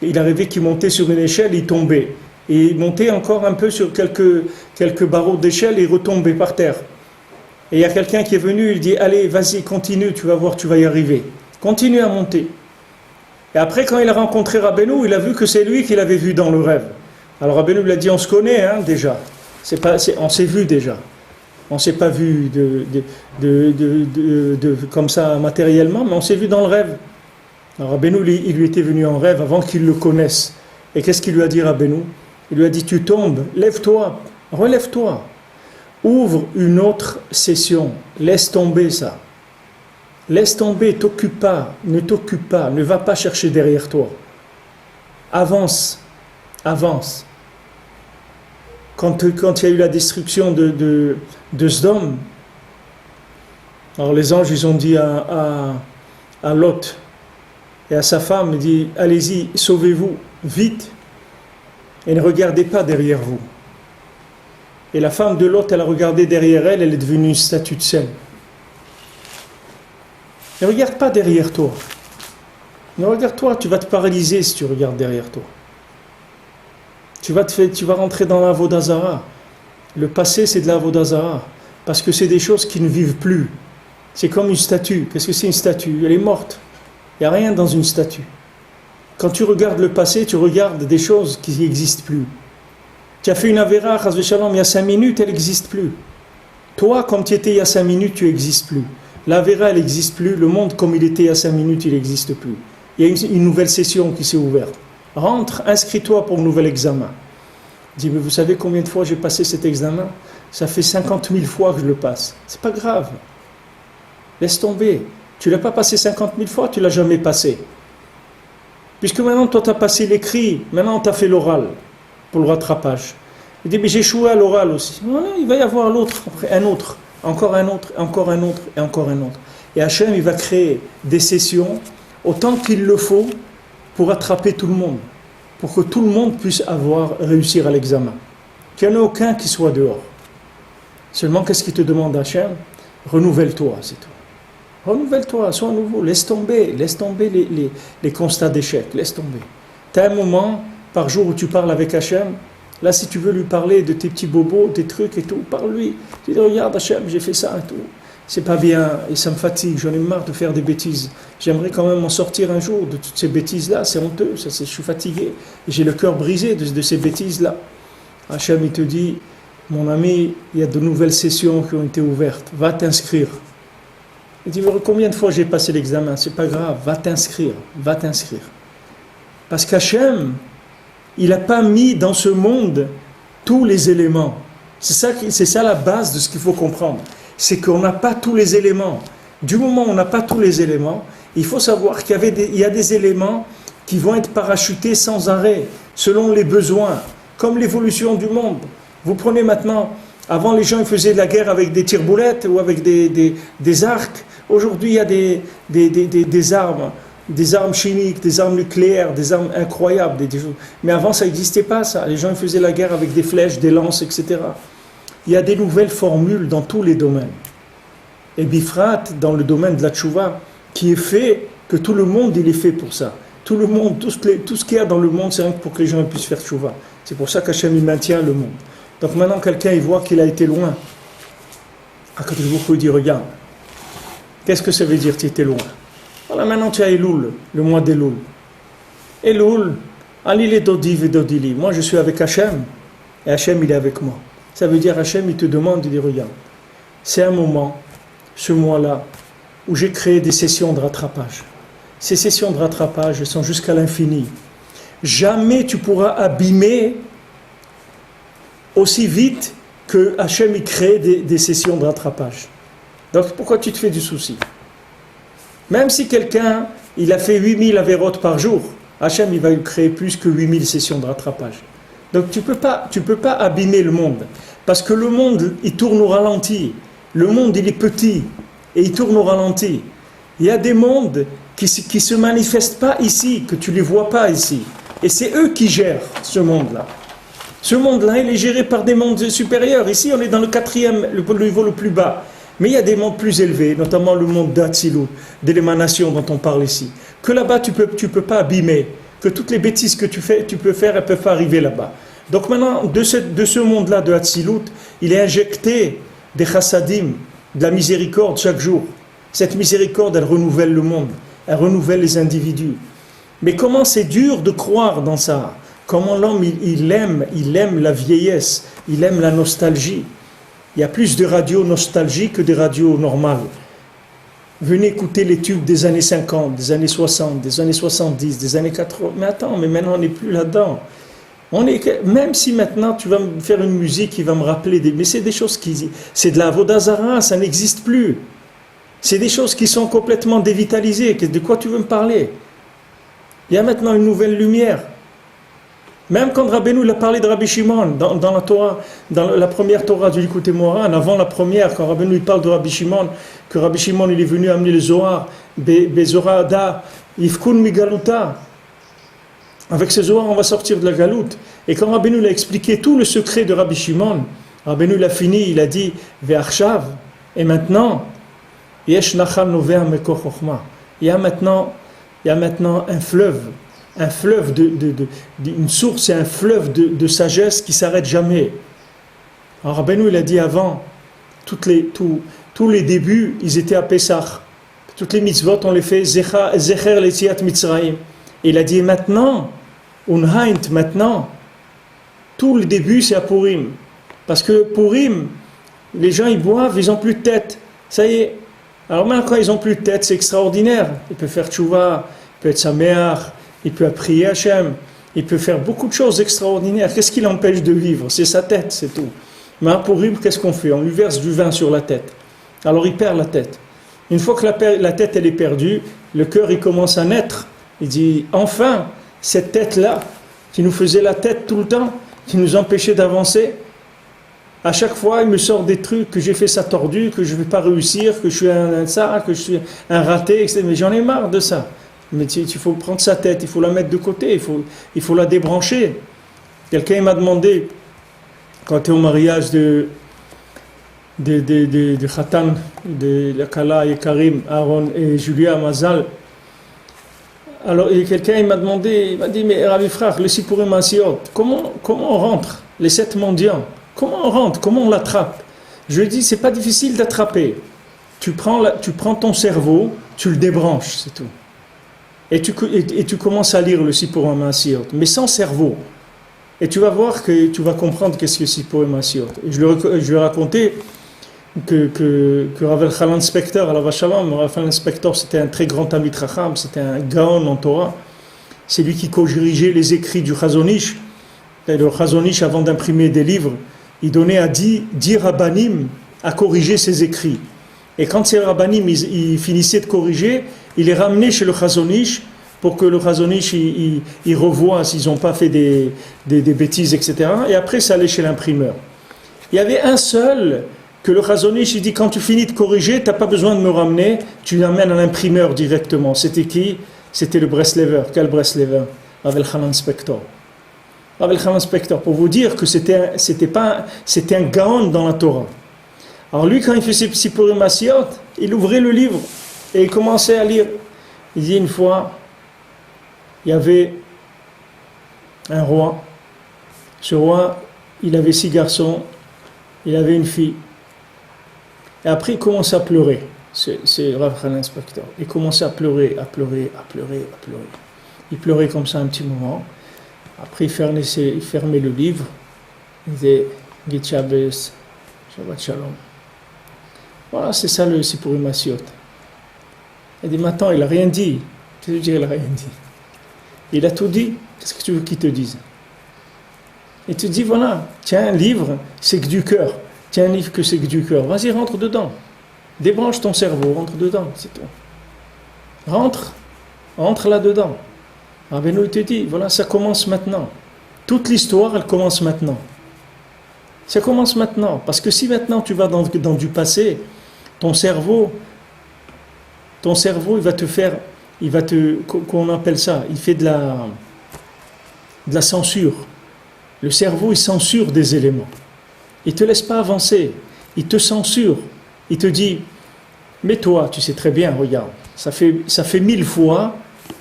Il a rêvé qu'il montait sur une échelle, il tombait. Et il montait encore un peu sur quelques barreaux d'échelle et il retombait par terre. Et il y a quelqu'un qui est venu, il dit, allez, vas-y, continue, tu vas voir, tu vas y arriver. Continue à monter. Et après, quand il a rencontré Rabbeinu, il a vu que c'est lui qu'il avait vu dans le rêve. Alors Rabbeinu lui a dit, on se connaît déjà. On s'est vu déjà. On ne s'est pas vu comme ça matériellement, mais on s'est vu dans le rêve. Alors Rabbeinu, il lui était venu en rêve avant qu'il le connaisse. Et qu'est-ce qu'il lui a dit, Rabbeinu? Il lui a dit, tu tombes, lève-toi, relève-toi. Ouvre une autre session, laisse tomber ça. Laisse tomber, t'occupe pas, ne va pas chercher derrière toi. Avance, avance. Quand il y a eu la destruction de Sodome, alors les anges, ils ont dit à Lot et à sa femme, ils dit, allez-y, sauvez-vous, vite, et ne regardez pas derrière vous. Et la femme de Lot, elle a regardé derrière elle, elle est devenue une statue de sel. Ne regarde pas derrière toi. Ne regarde toi, tu vas te paralyser si tu regardes derrière toi. Tu vas rentrer dans l'Avodah Zara. Le passé, c'est de l'Avodah Zara. Parce que c'est des choses qui ne vivent plus. C'est comme une statue. Qu'est-ce que c'est une statue? Elle est morte. Il n'y a rien dans une statue. Quand tu regardes le passé, tu regardes des choses qui n'existent plus. Tu as fait une avéra, chas v'shalom, il y a 5 minutes, elle n'existe plus. Toi, comme tu étais il y a 5 minutes, tu n'existes plus. L'avéra, elle n'existe plus. Le monde, comme il était il y a 5 minutes, il n'existe plus. Il y a une nouvelle session qui s'est ouverte. Rentre, inscris-toi pour un nouvel examen. Dis, mais vous savez combien de fois j'ai passé cet examen? Ça fait 50 000 fois que je le passe. C'est pas grave. Laisse tomber. Tu ne l'as pas passé 50 000 fois, tu ne l'as jamais passé. Puisque maintenant, toi, tu as passé l'écrit, maintenant, tu as fait l'oral pour le rattrapage. Il dit, mais j'ai échoué à l'oral aussi. Voilà, il va y avoir l'autre, après un autre, encore un autre, encore un autre, et encore un autre. Et Hachem, il va créer des sessions autant qu'il le faut pour attraper tout le monde, pour que tout le monde puisse réussir à l'examen. Qu'il n'y en ait aucun qui soit dehors. Seulement, qu'est-ce qu'il te demande Hachem? Renouvelle-toi, c'est tout. Renouvelle-toi, sois nouveau, laisse tomber les constats d'échec, laisse tomber. Tu as un moment par jour où tu parles avec Hachem, là si tu veux lui parler de tes petits bobos, des trucs et tout, parle-lui. Tu dis, regarde Hachem, j'ai fait ça et tout. C'est pas bien, et ça me fatigue, j'en ai marre de faire des bêtises. J'aimerais quand même m'en sortir un jour de toutes ces bêtises-là, c'est honteux, je suis fatigué. Et j'ai le cœur brisé de ces bêtises-là. Hachem, il te dit, mon ami, il y a de nouvelles sessions qui ont été ouvertes, va t'inscrire. Il dit, mais combien de fois j'ai passé l'examen? C'est pas grave, va t'inscrire, va t'inscrire. Parce qu'Hachem, il n'a pas mis dans ce monde tous les éléments. C'est ça la base de ce qu'il faut comprendre. C'est qu'on n'a pas tous les éléments. Du moment où on n'a pas tous les éléments, il faut savoir qu'il y a des éléments qui vont être parachutés sans arrêt, selon les besoins, comme l'évolution du monde. Vous prenez maintenant, avant les gens ils faisaient de la guerre avec des tire-boulettes ou avec des arcs. Aujourd'hui il y a des armes chimiques, des armes nucléaires, des armes incroyables. Mais avant ça n'existait pas ça. Les gens ils faisaient la guerre avec des flèches, des lances, etc. Il y a des nouvelles formules dans tous les domaines. Et Bifrat, dans le domaine de la tchouva, qui est fait, que tout le monde il est fait pour ça. Tout le monde, tout ce qu'il y a dans le monde, c'est rien que pour que les gens puissent faire tchouva. C'est pour ça qu'Hachem il maintient le monde. Donc maintenant quelqu'un il voit qu'il a été loin. À côté de vous, il dit regarde, qu'est-ce que ça veut dire tu étais loin? Voilà, maintenant tu as Elul, le mois d'Elul. Elul, Alile Dodiv et Dodili. Moi je suis avec Hachem, et Hachem il est avec moi. Ça veut dire Hachem il te demande, il dit regarde, c'est un moment, ce mois-là, où j'ai créé des sessions de rattrapage. Ces sessions de rattrapage sont jusqu'à l'infini. Jamais tu pourras abîmer aussi vite que Hachem il crée des sessions de rattrapage. Donc pourquoi tu te fais du souci? Même si quelqu'un il a fait 8000 avérotes par jour, Hachem il va lui créer plus que 8000 sessions de rattrapage. Donc tu peux pas abîmer le monde. Parce que le monde, il tourne au ralenti. Le monde, il est petit. Et il tourne au ralenti. Il y a des mondes qui se manifestent pas ici, que tu ne les vois pas ici. Et c'est eux qui gèrent ce monde-là. Ce monde-là, il est géré par des mondes supérieurs. Ici, on est dans le 4e, le niveau le plus bas. Mais il y a des mondes plus élevés, notamment le monde d'Atsilut, de l'émanation dont on parle ici. Que là-bas, tu peux pas abîmer. Que toutes les bêtises que tu peux faire, elles ne peuvent pas arriver là-bas. Donc maintenant, de ce monde-là de Hatzilut, il est injecté des chassadim, de la miséricorde chaque jour. Cette miséricorde, elle renouvelle le monde, elle renouvelle les individus. Mais comment c'est dur de croire dans ça. Comment l'homme, il aime la vieillesse, il aime la nostalgie. Il y a plus de radios nostalgiques que de radios normales. Venez écouter les tubes des années 50, des années 60, des années 70, des années 80. Mais attends, mais maintenant on n'est plus là-dedans. Même si maintenant tu vas me faire une musique qui va me rappeler mais c'est des choses c'est de la Avodah Zarah, ça n'existe plus. C'est des choses qui sont complètement dévitalisées. De quoi tu veux me parler? Il y a maintenant une nouvelle lumière. Même quand Rabbeinu il a parlé de Rabbi Shimon dans la Torah, dans la première Torah du Likutei Moharan, avant la première, quand Rabbeinu il parle de Rabbi Shimon, que Rabbi Shimon il est venu amener le Zohar, Bezorada, Ifkun Migaluta. Avec ce Zohar, on va sortir de la galoute. Et quand Rabbeinu il a expliqué tout le secret de Rabbi Shimon, Rabbeinu il a fini, il a dit Ve'achshav, et maintenant, Yesh Nachal Novea Mekor Chochma. Il y a maintenant un fleuve une source et un fleuve de sagesse qui s'arrête jamais. Alors Rabbeinu il a dit avant, tous les débuts, ils étaient à Pessah. Toutes les mitzvot, on les fait Zecher Letziat Mitzrayim. Et il a dit maintenant, Unhaint, maintenant, tout le début c'est à Purim. Parce que Purim, les gens ils boivent, ils n'ont plus de tête. Ça y est. Alors maintenant quand ils n'ont plus de tête, c'est extraordinaire. Il peut faire tchouva, il peut être sameach, il peut prier Hachem, il peut faire beaucoup de choses extraordinaires. Qu'est-ce qui l'empêche de vivre? C'est sa tête, c'est tout. Mais à Purim, qu'est-ce qu'on fait? On lui verse du vin sur la tête. Alors il perd la tête. Une fois que la tête elle est perdue, le cœur il commence à naître. Il dit, enfin, cette tête-là, qui nous faisait la tête tout le temps, qui nous empêchait d'avancer, à chaque fois il me sort des trucs, que j'ai fait ça tordu, que je ne vais pas réussir, que je suis que je suis un raté, etc. Mais j'en ai marre de ça. Mais il faut prendre sa tête, il faut la mettre de côté, il faut la débrancher. Quelqu'un m'a demandé, quand tu es au mariage de Khatan, de la Kala et Karim, Aaron et Julia Mazal, alors quelqu'un il m'a dit, mais Rabbi Frère, le Sipurim Asiot, comment on rentre les 7 mendiants? Comment on rentre? Comment on l'attrape? Je lui ai dit, c'est pas difficile d'attraper. Tu prends ton cerveau, tu le débranches, c'est tout. Et tu commences à lire le Sipurim Asiot, mais sans cerveau. Et tu vas voir que tu vas comprendre qu'est-ce que Sipurim Asiot. Et je lui ai raconté que Rav Elchanan Spector, à la Vachalom, Rav Elchanan Spector, c'était un très grand Talmid Chacham, c'était un Gaon en Torah. C'est lui qui co-dirigeait les écrits du Chazon Ish. Et le Chazon Ish, avant d'imprimer des livres, il donnait à 10 rabbanim à corriger ses écrits. Et quand ces rabbanim ils finissaient de corriger, il les ramenait chez le Chazon Ish pour que le Chazon Ish il revoie s'ils n'ont pas fait des bêtises, etc. Et après, ça allait chez l'imprimeur. Il y avait un seul que le Chazon Ish, il dit, quand tu finis de corriger, tu n'as pas besoin de me ramener, tu l'amènes à l'imprimeur directement. C'était qui? C'était le Breslever. Quel Breslever? Rav Elchanan Spector. Rav Elchanan Spector, pour vous dire que c'était un Gaon dans la Torah. Alors lui, quand il faisait Sipurim Asiot, il ouvrait le livre et il commençait à lire. Il dit une fois, il y avait un roi. Ce roi, il avait 6 garçons, il avait une fille. Et après, il commençait à pleurer. C'est Rav Elchanan Spector. Il commençait à pleurer. Il pleurait comme ça un petit moment. Après, il fermait le livre. Il disait Git Shabbos, Shabbat Shalom. Voilà, c'est ça le Sipurim Asiot. Il dit, maintenant, il n'a rien dit. Qu'est-ce que je veux dire, il n'a rien dit? Il a tout dit. Qu'est-ce que tu veux qu'il te dise? Il te dit, voilà, tiens un livre, c'est que du cœur. Tiens un livre que c'est que du cœur. Vas-y, rentre dedans. Débranche ton cerveau, rentre dedans, c'est tout. Rentre là-dedans. Rabbeinu te dit, voilà, ça commence maintenant. Toute l'histoire, elle commence maintenant. Ça commence maintenant. Parce que si maintenant tu vas dans du passé, ton cerveau, il va te, qu'on appelle ça, il fait de la censure. Le cerveau, il censure des éléments. Il ne te laisse pas avancer. Il te censure. Il te dit, mais toi, tu sais très bien, regarde, ça fait 1000 fois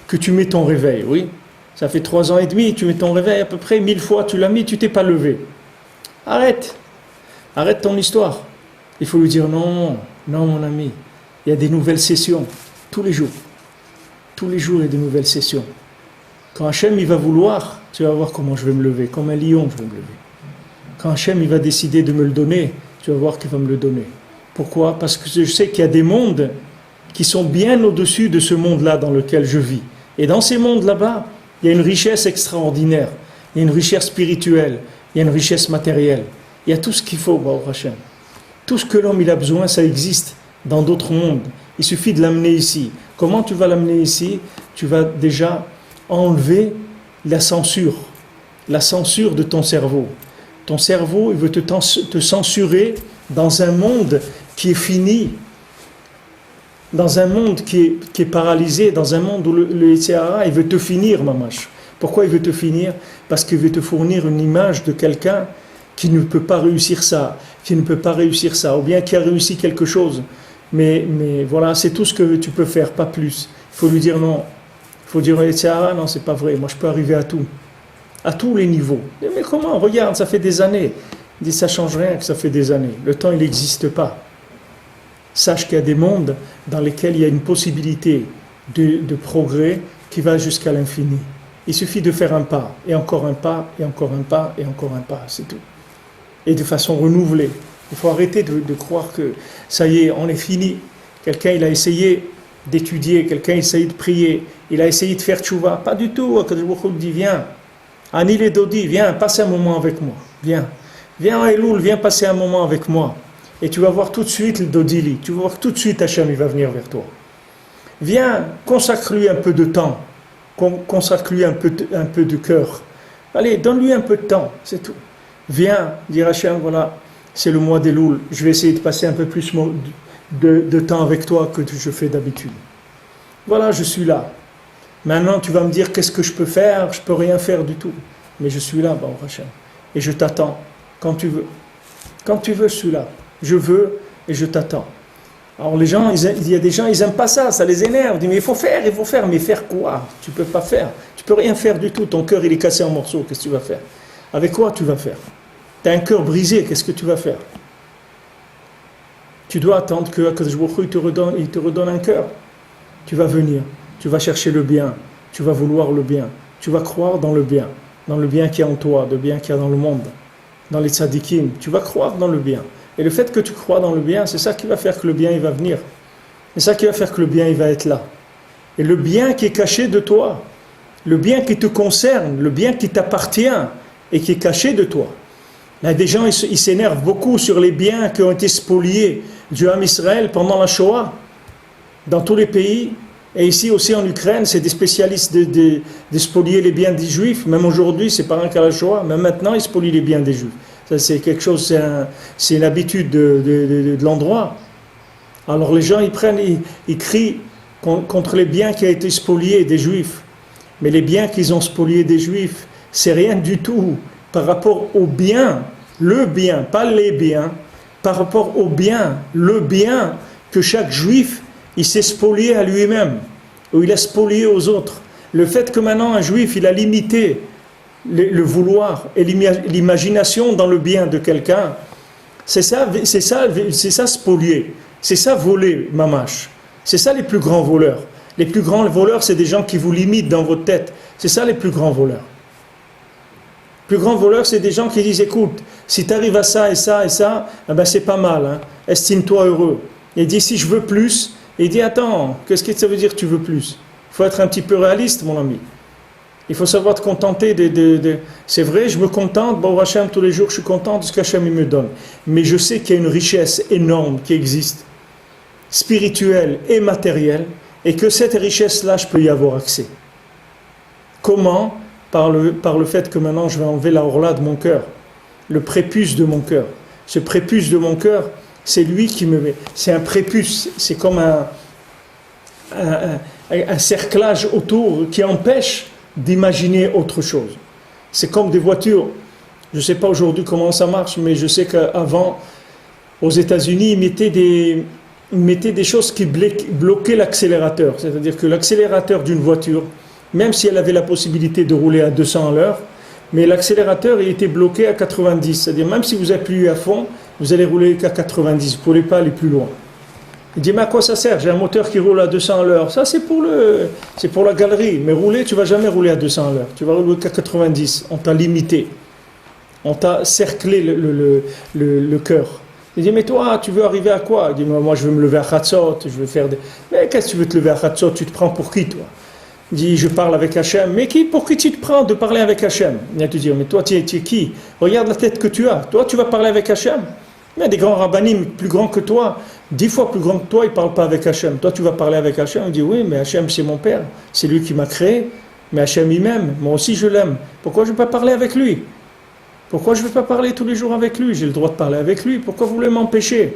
que tu mets ton réveil, oui. Ça fait 3 ans et demi, tu mets ton réveil à peu près 1000 fois, tu l'as mis, tu t'es pas levé. Arrête ton histoire. Il faut lui dire, non mon ami, il y a des nouvelles sessions, tous les jours. Tous les jours, il y a des nouvelles sessions. Quand Hachem il va vouloir, tu vas voir comment je vais me lever, comme un lion je vais me lever. Quand Hachem il va décider de me le donner, tu vas voir qu'il va me le donner. Pourquoi? Parce que je sais qu'il y a des mondes qui sont bien au-dessus de ce monde-là dans lequel je vis. Et dans ces mondes là-bas, il y a une richesse extraordinaire, il y a une richesse spirituelle, il y a une richesse matérielle. Il y a tout ce qu'il faut, Baruch Hashem. Tout ce que l'homme il a besoin, ça existe dans d'autres mondes. Il suffit de l'amener ici. Comment tu vas l'amener ici? Tu vas déjà enlever la censure de ton cerveau. Ton cerveau, il veut te censurer dans un monde qui est fini, dans un monde qui est paralysé, dans un monde où le Yitzhara, il veut te finir, mamash. Pourquoi il veut te finir? Parce qu'il veut te fournir une image de quelqu'un qui ne peut pas réussir ça, ou bien qui a réussi quelque chose. Mais voilà, c'est tout ce que tu peux faire, pas plus. Il faut lui dire non. Il faut dire au Yitzhara, non, c'est pas vrai, moi je peux arriver à tout. À tous les niveaux. Mais comment? Regarde, ça fait des années. Il dit, ça change rien que ça fait des années. Le temps, il n'existe pas. Sache qu'il y a des mondes dans lesquels il y a une possibilité de progrès qui va jusqu'à l'infini. Il suffit de faire un pas, et encore un pas, et encore un pas, et encore un pas, c'est tout. Et de façon renouvelée. Il faut arrêter de croire que ça y est, on est fini. Quelqu'un, il a essayé d'étudier, quelqu'un a essayé de prier, il a essayé de faire tchouva. Pas du tout. Akadosh Baruch Hu dit, viens. Anil et Dodi, viens, passe un moment avec moi. Viens. Viens, Elul, viens passer un moment avec moi. Et tu vas voir tout de suite le Dodili. Tu vas voir tout de suite Hachem, il va venir vers toi. Viens, consacre-lui un peu de temps. Consacre-lui un peu de cœur. Allez, donne-lui un peu de temps, c'est tout. Viens, dire Hachem, voilà, c'est le mois d'Elul. Je vais essayer de passer un peu plus de temps avec toi que je fais d'habitude. Voilà, je suis là. Maintenant, tu vas me dire qu'est-ce que je peux faire? Je ne peux rien faire du tout. Mais je suis là, Baruch Hashem. Et je t'attends quand tu veux. Quand tu veux, je suis là. Je veux et je t'attends. Alors les gens, il y a des gens, ils n'aiment pas ça, ça les énerve. Ils disent, mais il faut faire. Mais faire quoi? Tu ne peux pas faire. Tu ne peux rien faire du tout. Ton cœur, il est cassé en morceaux. Qu'est-ce que tu vas faire? Avec quoi tu vas faire? Tu as un cœur brisé. Qu'est-ce que tu vas faire? Tu dois attendre que Akadosh Baruch Hu, il te redonne un cœur. Tu vas venir. Tu vas chercher le bien, tu vas vouloir le bien, tu vas croire dans le bien qui est en toi, le bien qui est dans le monde, dans les tzadikim, tu vas croire dans le bien. Et le fait que tu crois dans le bien, c'est ça qui va faire que le bien il va venir. C'est ça qui va faire que le bien il va être là. Et le bien qui est caché de toi, le bien qui te concerne, le bien qui t'appartient et qui est caché de toi. Là, des gens ils s'énervent beaucoup sur les biens qui ont été spoliés du Ham Israël pendant la Shoah, dans tous les pays. Et ici aussi en Ukraine, c'est des spécialistes de spolier les biens des Juifs. Même aujourd'hui, c'est pas rien qu'à la Shoah. Même maintenant, ils spolient les biens des Juifs. Ça, c'est quelque chose, c'est une habitude de l'endroit. Alors les gens, ils crient contre les biens qui ont été spoliés des Juifs. Mais les biens qu'ils ont spoliés des Juifs, c'est rien du tout par rapport au bien, le bien, pas les biens, par rapport au bien, le bien que chaque Juif il s'est spolié à lui-même, ou il a spolié aux autres. Le fait que maintenant un juif, il a limité le vouloir et l'imagination dans le bien de quelqu'un, c'est ça spolier, c'est ça voler, mamash. C'est ça les plus grands voleurs. Les plus grands voleurs, c'est des gens qui vous limitent dans votre tête. C'est ça les plus grands voleurs. Les plus grands voleurs, c'est des gens qui disent, écoute, si tu arrives à ça et ça et ça, eh ben c'est pas mal, hein. Estime-toi heureux. Et dit, si je veux plus, et il dit, attends, qu'est-ce que ça veut dire tu veux plus? Il faut être un petit peu réaliste, mon ami. Il faut savoir te contenter C'est vrai, je me contente, bon Hachem, tous les jours, je suis content de ce qu'Hachem me donne. Mais je sais qu'il y a une richesse énorme qui existe, spirituelle et matérielle, et que cette richesse-là, je peux y avoir accès. Comment? Par le fait que maintenant, je vais enlever la horla de mon cœur, le prépuce de mon cœur. Ce prépuce de mon cœur, c'est lui qui me met. C'est un prépuce, c'est comme un cerclage autour qui empêche d'imaginer autre chose. C'est comme des voitures. Je ne sais pas aujourd'hui comment ça marche, mais je sais qu'avant, aux États-Unis, ils mettaient des choses qui bloquaient l'accélérateur. C'est-à-dire que l'accélérateur d'une voiture, même si elle avait la possibilité de rouler à 200 à l'heure, mais l'accélérateur il était bloqué à 90. C'est-à-dire même si vous appuyez à fond, vous allez rouler qu'à 90, vous ne pouvez pas aller plus loin. Il dit, mais à quoi ça sert? J'ai un moteur qui roule à 200 à l'heure. Ça, c'est pour la galerie. Mais rouler, tu ne vas jamais rouler à 200 à l'heure. Tu vas rouler qu'à 90. On t'a limité. On t'a cerclé le cœur. Il dit, mais toi, tu veux arriver à quoi? Il dit, moi, je veux me lever à Khatsot, je veux faire des... Mais qu'est-ce que tu veux te lever à Khatsot? Tu te prends pour qui, toi? Il dit, je parle avec Hachem. Mais pour qui tu te prends de parler avec Hachem? Il va te dire, mais toi, tu es qui? Regarde la tête que tu as. Toi, tu vas parler avec Hachem? Mais des grands rabbinim plus grands que toi, 10 fois plus grands que toi, ils ne parlent pas avec Hachem. Toi, tu vas parler avec Hachem. Il dit, oui, mais Hachem, c'est mon père. C'est lui qui m'a créé. Mais Hachem, il m'aime. Moi aussi, je l'aime. Pourquoi je ne vais pas parler avec lui? Pourquoi je ne vais pas parler tous les jours avec lui? J'ai le droit de parler avec lui. Pourquoi vous voulez m'empêcher?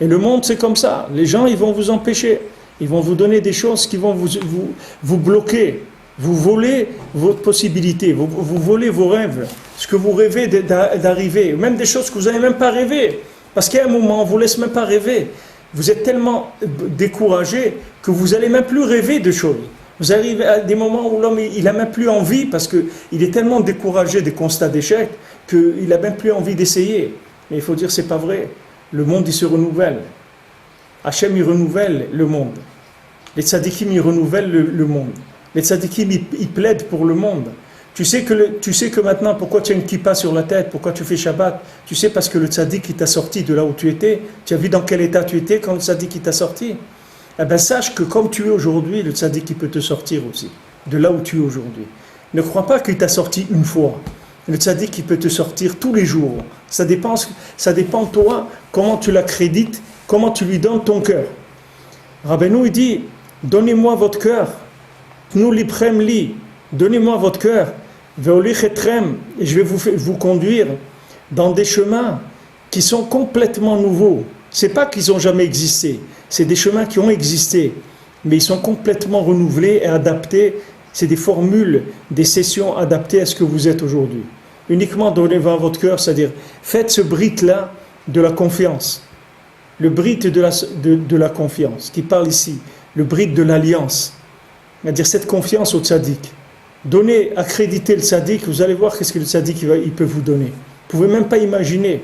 Et le monde, c'est comme ça. Les gens, ils vont vous empêcher. Ils vont vous donner des choses qui vont vous bloquer. Vous volez votre possibilité. Vous volez vos rêves. Ce que vous rêvez d'arriver. Même des choses que vous n'avez même pas rêvé. Parce qu'à un moment, on ne vous laisse même pas rêver. Vous êtes tellement découragé que vous n'allez même plus rêver de choses. Vous arrivez à des moments où l'homme, il n'a même plus envie parce qu'il est tellement découragé des constats d'échec qu'il n'a même plus envie d'essayer. Mais il faut dire, c'est pas vrai. Le monde, il se renouvelle. Hachem, il renouvelle le monde. Les tzadikim, ils renouvellent le monde. Les tzadikim, ils plaident pour le monde. Tu sais que maintenant, pourquoi tu as une kippa sur la tête, pourquoi tu fais Shabbat? Tu sais parce que le tzadik, il t'a sorti de là où tu étais. Tu as vu dans quel état tu étais quand le tzadik, il t'a sorti? Eh bien, sache que comme tu es aujourd'hui, le tzadik, il peut te sortir aussi, de là où tu es aujourd'hui. Ne crois pas qu'il t'a sorti une fois. Le tzaddik, il peut te sortir tous les jours. Ça dépend de toi, comment tu l'accrédites, comment tu lui donnes ton cœur. Rabbeinu, il dit, donnez-moi votre cœur. Nous liprem li. Donnez-moi votre cœur. Et je vais vous conduire dans des chemins qui sont complètement nouveaux. Ce n'est pas qu'ils n'ont jamais existé. C'est des chemins qui ont existé. Mais ils sont complètement renouvelés et adaptés. C'est des formules, des sessions adaptées à ce que vous êtes aujourd'hui. Uniquement donnez-moi votre cœur, c'est-à-dire faites ce brit-là de la confiance. Le brit de la confiance, qui parle ici. Le brit de l'alliance. C'est-à-dire cette confiance au tzaddik. Donnez, accréditez le tzaddik, vous allez voir qu'est-ce que le tzaddik il peut vous donner. Vous ne pouvez même pas imaginer.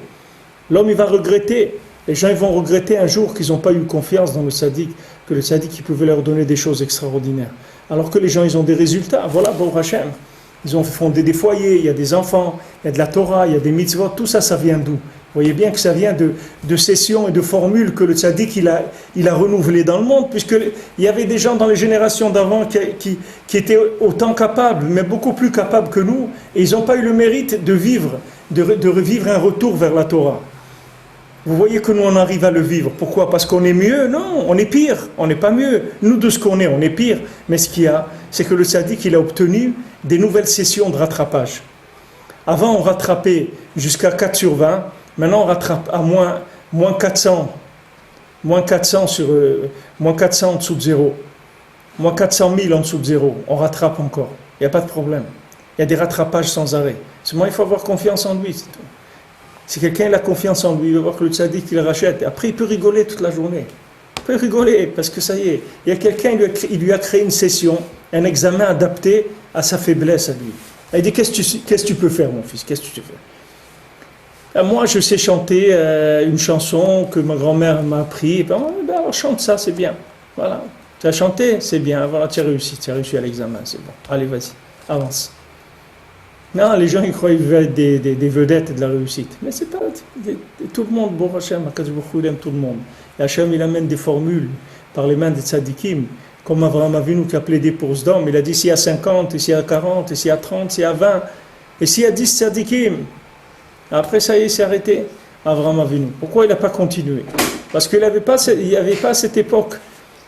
L'homme, il va regretter. Les gens, ils vont regretter un jour qu'ils n'ont pas eu confiance dans le tzaddik, que le tzaddik, il pouvait leur donner des choses extraordinaires. Alors que les gens, ils ont des résultats. Voilà, Baruch Hashem. Ils ont fondé des foyers, il y a des enfants, il y a de la Torah, il y a des mitzvot. Tout ça, ça vient d'où? Vous voyez bien que ça vient de sessions et de formules que le tzaddik, il a renouvelées dans le monde, puisqu'il y avait des gens dans les générations d'avant qui étaient autant capables, mais beaucoup plus capables que nous, et ils n'ont pas eu le mérite de revivre un retour vers la Torah. Vous voyez que nous, on arrive à le vivre. Pourquoi? Parce qu'on est mieux? Non, on est pire. On n'est pas mieux. Nous, de ce qu'on est, on est pire. Mais ce qu'il y a, c'est que le tzaddik, il a obtenu des nouvelles sessions de rattrapage. Avant, on rattrapait jusqu'à 4 sur 20. Maintenant, on rattrape à moins 400. Moins 400 en dessous de zéro. Moins 400 000 en dessous de zéro. On rattrape encore. Il n'y a pas de problème. Il y a des rattrapages sans arrêt. Seulement, il faut avoir confiance en lui, c'est tout. Si quelqu'un a confiance en lui, il va voir que le tzaddik, il rachète. Après, il peut rigoler toute la journée. Il peut rigoler, parce que ça y est, il y a quelqu'un, il lui a créé une session, un examen adapté à sa faiblesse à lui. Il dit, qu'est-ce que tu peux faire, mon fils? Qu'est-ce que tu peux faire? Moi, je sais chanter une chanson que ma grand-mère m'a appris. Alors, chante ça, c'est bien. Voilà. Tu as chanté, c'est bien. Voilà, tu as réussi à l'examen, c'est bon. Allez, vas-y, avance. Non, les gens ils croient qu'ils veulent être des vedettes de la réussite. Mais c'est pas tout le monde, bon Hachem, Akadosh Baruch Hu aime tout le monde. Et Hachem il amène des formules par les mains des tzadikim, comme Avraham Avinu qui a plaidé pour Sdom. Il a dit s'il y a 50, et s'il y a 40, et s'il y a 30, s'il y a 20, et s'il y a 10 tzadikim. Après ça y est, c'est arrêté. Avraham Avinu. Pourquoi il n'a pas continué? Parce qu'il n'y avait pas à cette époque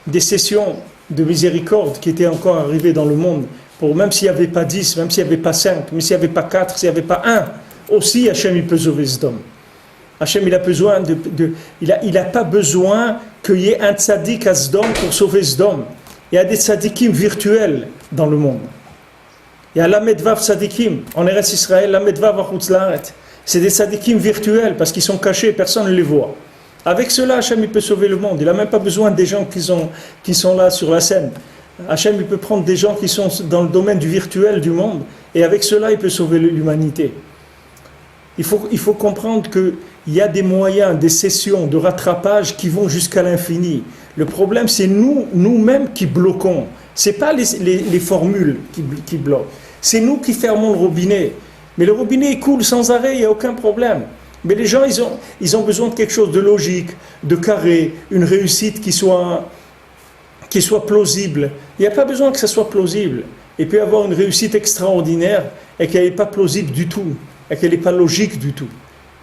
des sessions de miséricorde qui étaient encore arrivées dans le monde. Même s'il n'y avait pas 10, même s'il n'y avait pas 5, même s'il n'y avait pas 4, s'il n'y avait pas 1, aussi Hachem il peut sauver Sdom. Hachem il a besoin il a pas besoin qu'il y ait un tzaddik à Sdom pour sauver Sdom. Il y a des tzaddikim virtuels dans le monde. Il y a l'Amedvav tzaddikim, en Eretz Israël, l'Amedvav achutz la'aret. C'est des tzaddikim virtuels parce qu'ils sont cachés, personne ne les voit. Avec cela, Hachem il peut sauver le monde. Il n'a même pas besoin des gens qui sont là sur la scène. Hachem il peut prendre des gens qui sont dans le domaine du virtuel du monde et avec cela il peut sauver l'humanité. Il faut comprendre qu'il y a des moyens, des sessions de rattrapage qui vont jusqu'à l'infini. Le problème, c'est nous-mêmes qui bloquons. Ce n'est pas les formules qui bloquent. C'est nous qui fermons le robinet. Mais le robinet il coule sans arrêt, il n'y a aucun problème. Mais les gens, ils ont besoin de quelque chose de logique, de carré, une réussite qui soit plausible. Il n'y a pas besoin que ça soit plausible. Il peut y avoir une réussite extraordinaire et qu'elle n'est pas plausible du tout, et qu'elle n'est pas logique du tout.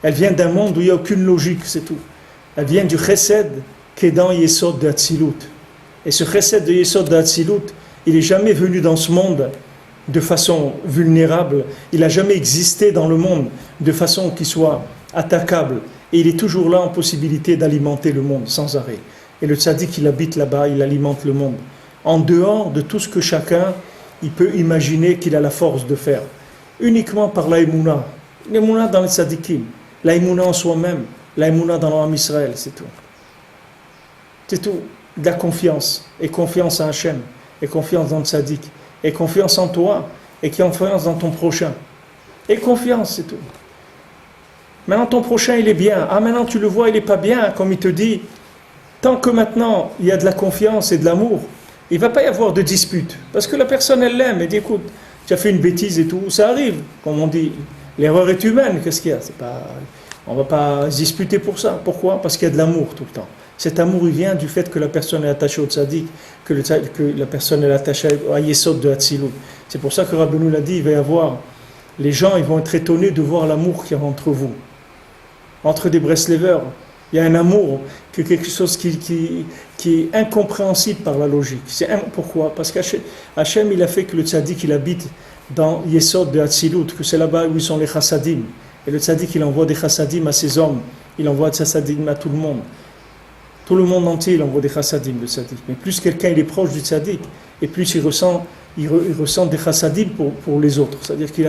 Elle vient d'un monde où il n'y a aucune logique, c'est tout. Elle vient du chesed qui est dans Yesod de Hatzilut. Et ce chesed de Yesod de Hatzilut, il n'est jamais venu dans ce monde de façon vulnérable. Il n'a jamais existé dans le monde de façon qui soit attaquable. Et il est toujours là en possibilité d'alimenter le monde sans arrêt. Et le tzaddik, il habite là-bas, il alimente le monde. En dehors de tout ce que chacun il peut imaginer qu'il a la force de faire. Uniquement par l'aïmouna. L'aïmouna dans les tzaddikim. L'aïmouna en soi-même. L'aïmouna dans l'âme Israël, c'est tout. C'est tout. De la confiance. Et confiance en Hachem. Et confiance dans le tzaddik. Et confiance en toi. Et confiance dans ton prochain. Et confiance, c'est tout. Maintenant ton prochain il est bien. Ah maintenant tu le vois il n'est pas bien, comme il te dit. Tant que maintenant il y a de la confiance et de l'amour, il ne va pas y avoir de dispute. Parce que la personne elle l'aime, elle dit écoute, tu as fait une bêtise et tout, ça arrive. Comme on dit, l'erreur est humaine, qu'est-ce qu'il y a? On ne va pas se disputer pour ça. Pourquoi? Parce qu'il y a de l'amour tout le temps. Cet amour il vient du fait que la personne est attachée au tzaddik, que la personne est attachée à Yesod de Hatzilut. C'est pour ça que Rabbeinu l'a dit, il va y avoir, les gens ils vont être étonnés de voir l'amour qu'il y a entre vous. Entre des Breslevers, il y a un amour, quelque chose qui est incompréhensible par la logique. Pourquoi? Parce qu'Hachem, il a fait que le tzaddik, il habite dans Yesod de Hatzilut, que c'est là-bas où sont les chassadim. Et le tzaddik, il envoie des chassadim à ses hommes, il envoie des chassadim à tout le monde. Tout le monde entier, il envoie des chassadim, le tzaddik. Mais plus quelqu'un il est proche du tzaddik, et plus il ressent des chassadim pour les autres. C'est-à-dire qu'il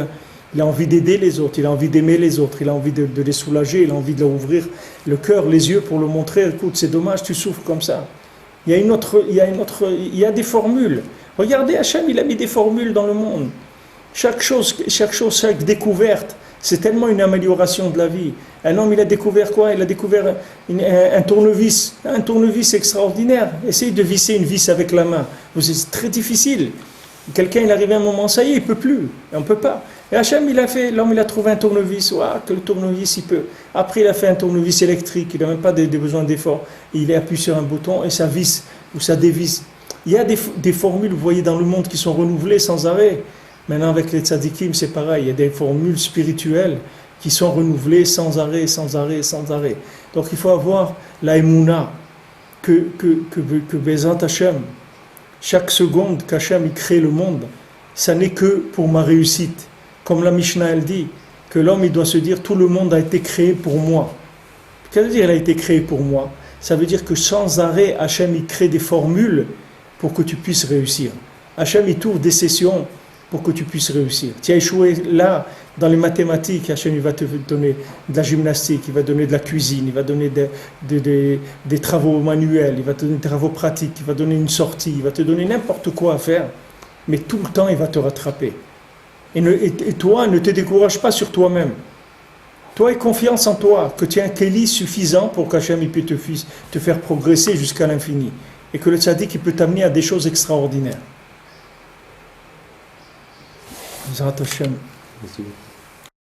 a envie d'aider les autres, il a envie d'aimer les autres, il a envie de les soulager, il a envie de leur ouvrir le cœur, les yeux pour leur montrer, écoute, c'est dommage, tu souffres comme ça. Il y a des formules. Regardez, Hachem, il a mis des formules dans le monde. Chaque découverte, c'est tellement une amélioration de la vie. Un homme, il a découvert quoi? Il a découvert un tournevis. Un tournevis extraordinaire. Essayez de visser une vis avec la main. C'est très difficile. Quelqu'un, il arrive à un moment, ça y est, il ne peut plus. Et on ne peut pas. Et Hachem, l'homme, il a trouvé un tournevis. Que le tournevis, il peut. Après, il a fait un tournevis électrique. Il n'a même pas de besoin d'effort. Il appuie sur un bouton et ça visse ou ça dévisse. Il y a des formules, vous voyez, dans le monde qui sont renouvelées sans arrêt. Maintenant, avec les tzadikim, c'est pareil. Il y a des formules spirituelles qui sont renouvelées sans arrêt, sans arrêt, sans arrêt. Donc, il faut avoir la émouna que Bezant Hachem, chaque seconde qu'Hachem il crée le monde, ça n'est que pour ma réussite. Comme la Mishnah, elle dit, que l'homme, il doit se dire, tout le monde a été créé pour moi. Qu'est-ce que ça veut dire, il a été créé pour moi? Ça veut dire que sans arrêt, Hachem, il crée des formules pour que tu puisses réussir. Hachem, il t'ouvre des sessions pour que tu puisses réussir. Tu as échoué là, dans les mathématiques, Hachem, il va te donner de la gymnastique, il va donner de la cuisine, il va donner des travaux manuels, il va te donner des travaux pratiques, il va donner une sortie, il va te donner n'importe quoi à faire, mais tout le temps, il va te rattraper. Et toi, ne te décourage pas sur toi-même. Toi, aie confiance en toi, que tu as un kéli suffisant pour qu'Hachem il puisse te faire progresser jusqu'à l'infini. Et que le tzaddik il peut t'amener à des choses extraordinaires. Zat Hashem. Merci.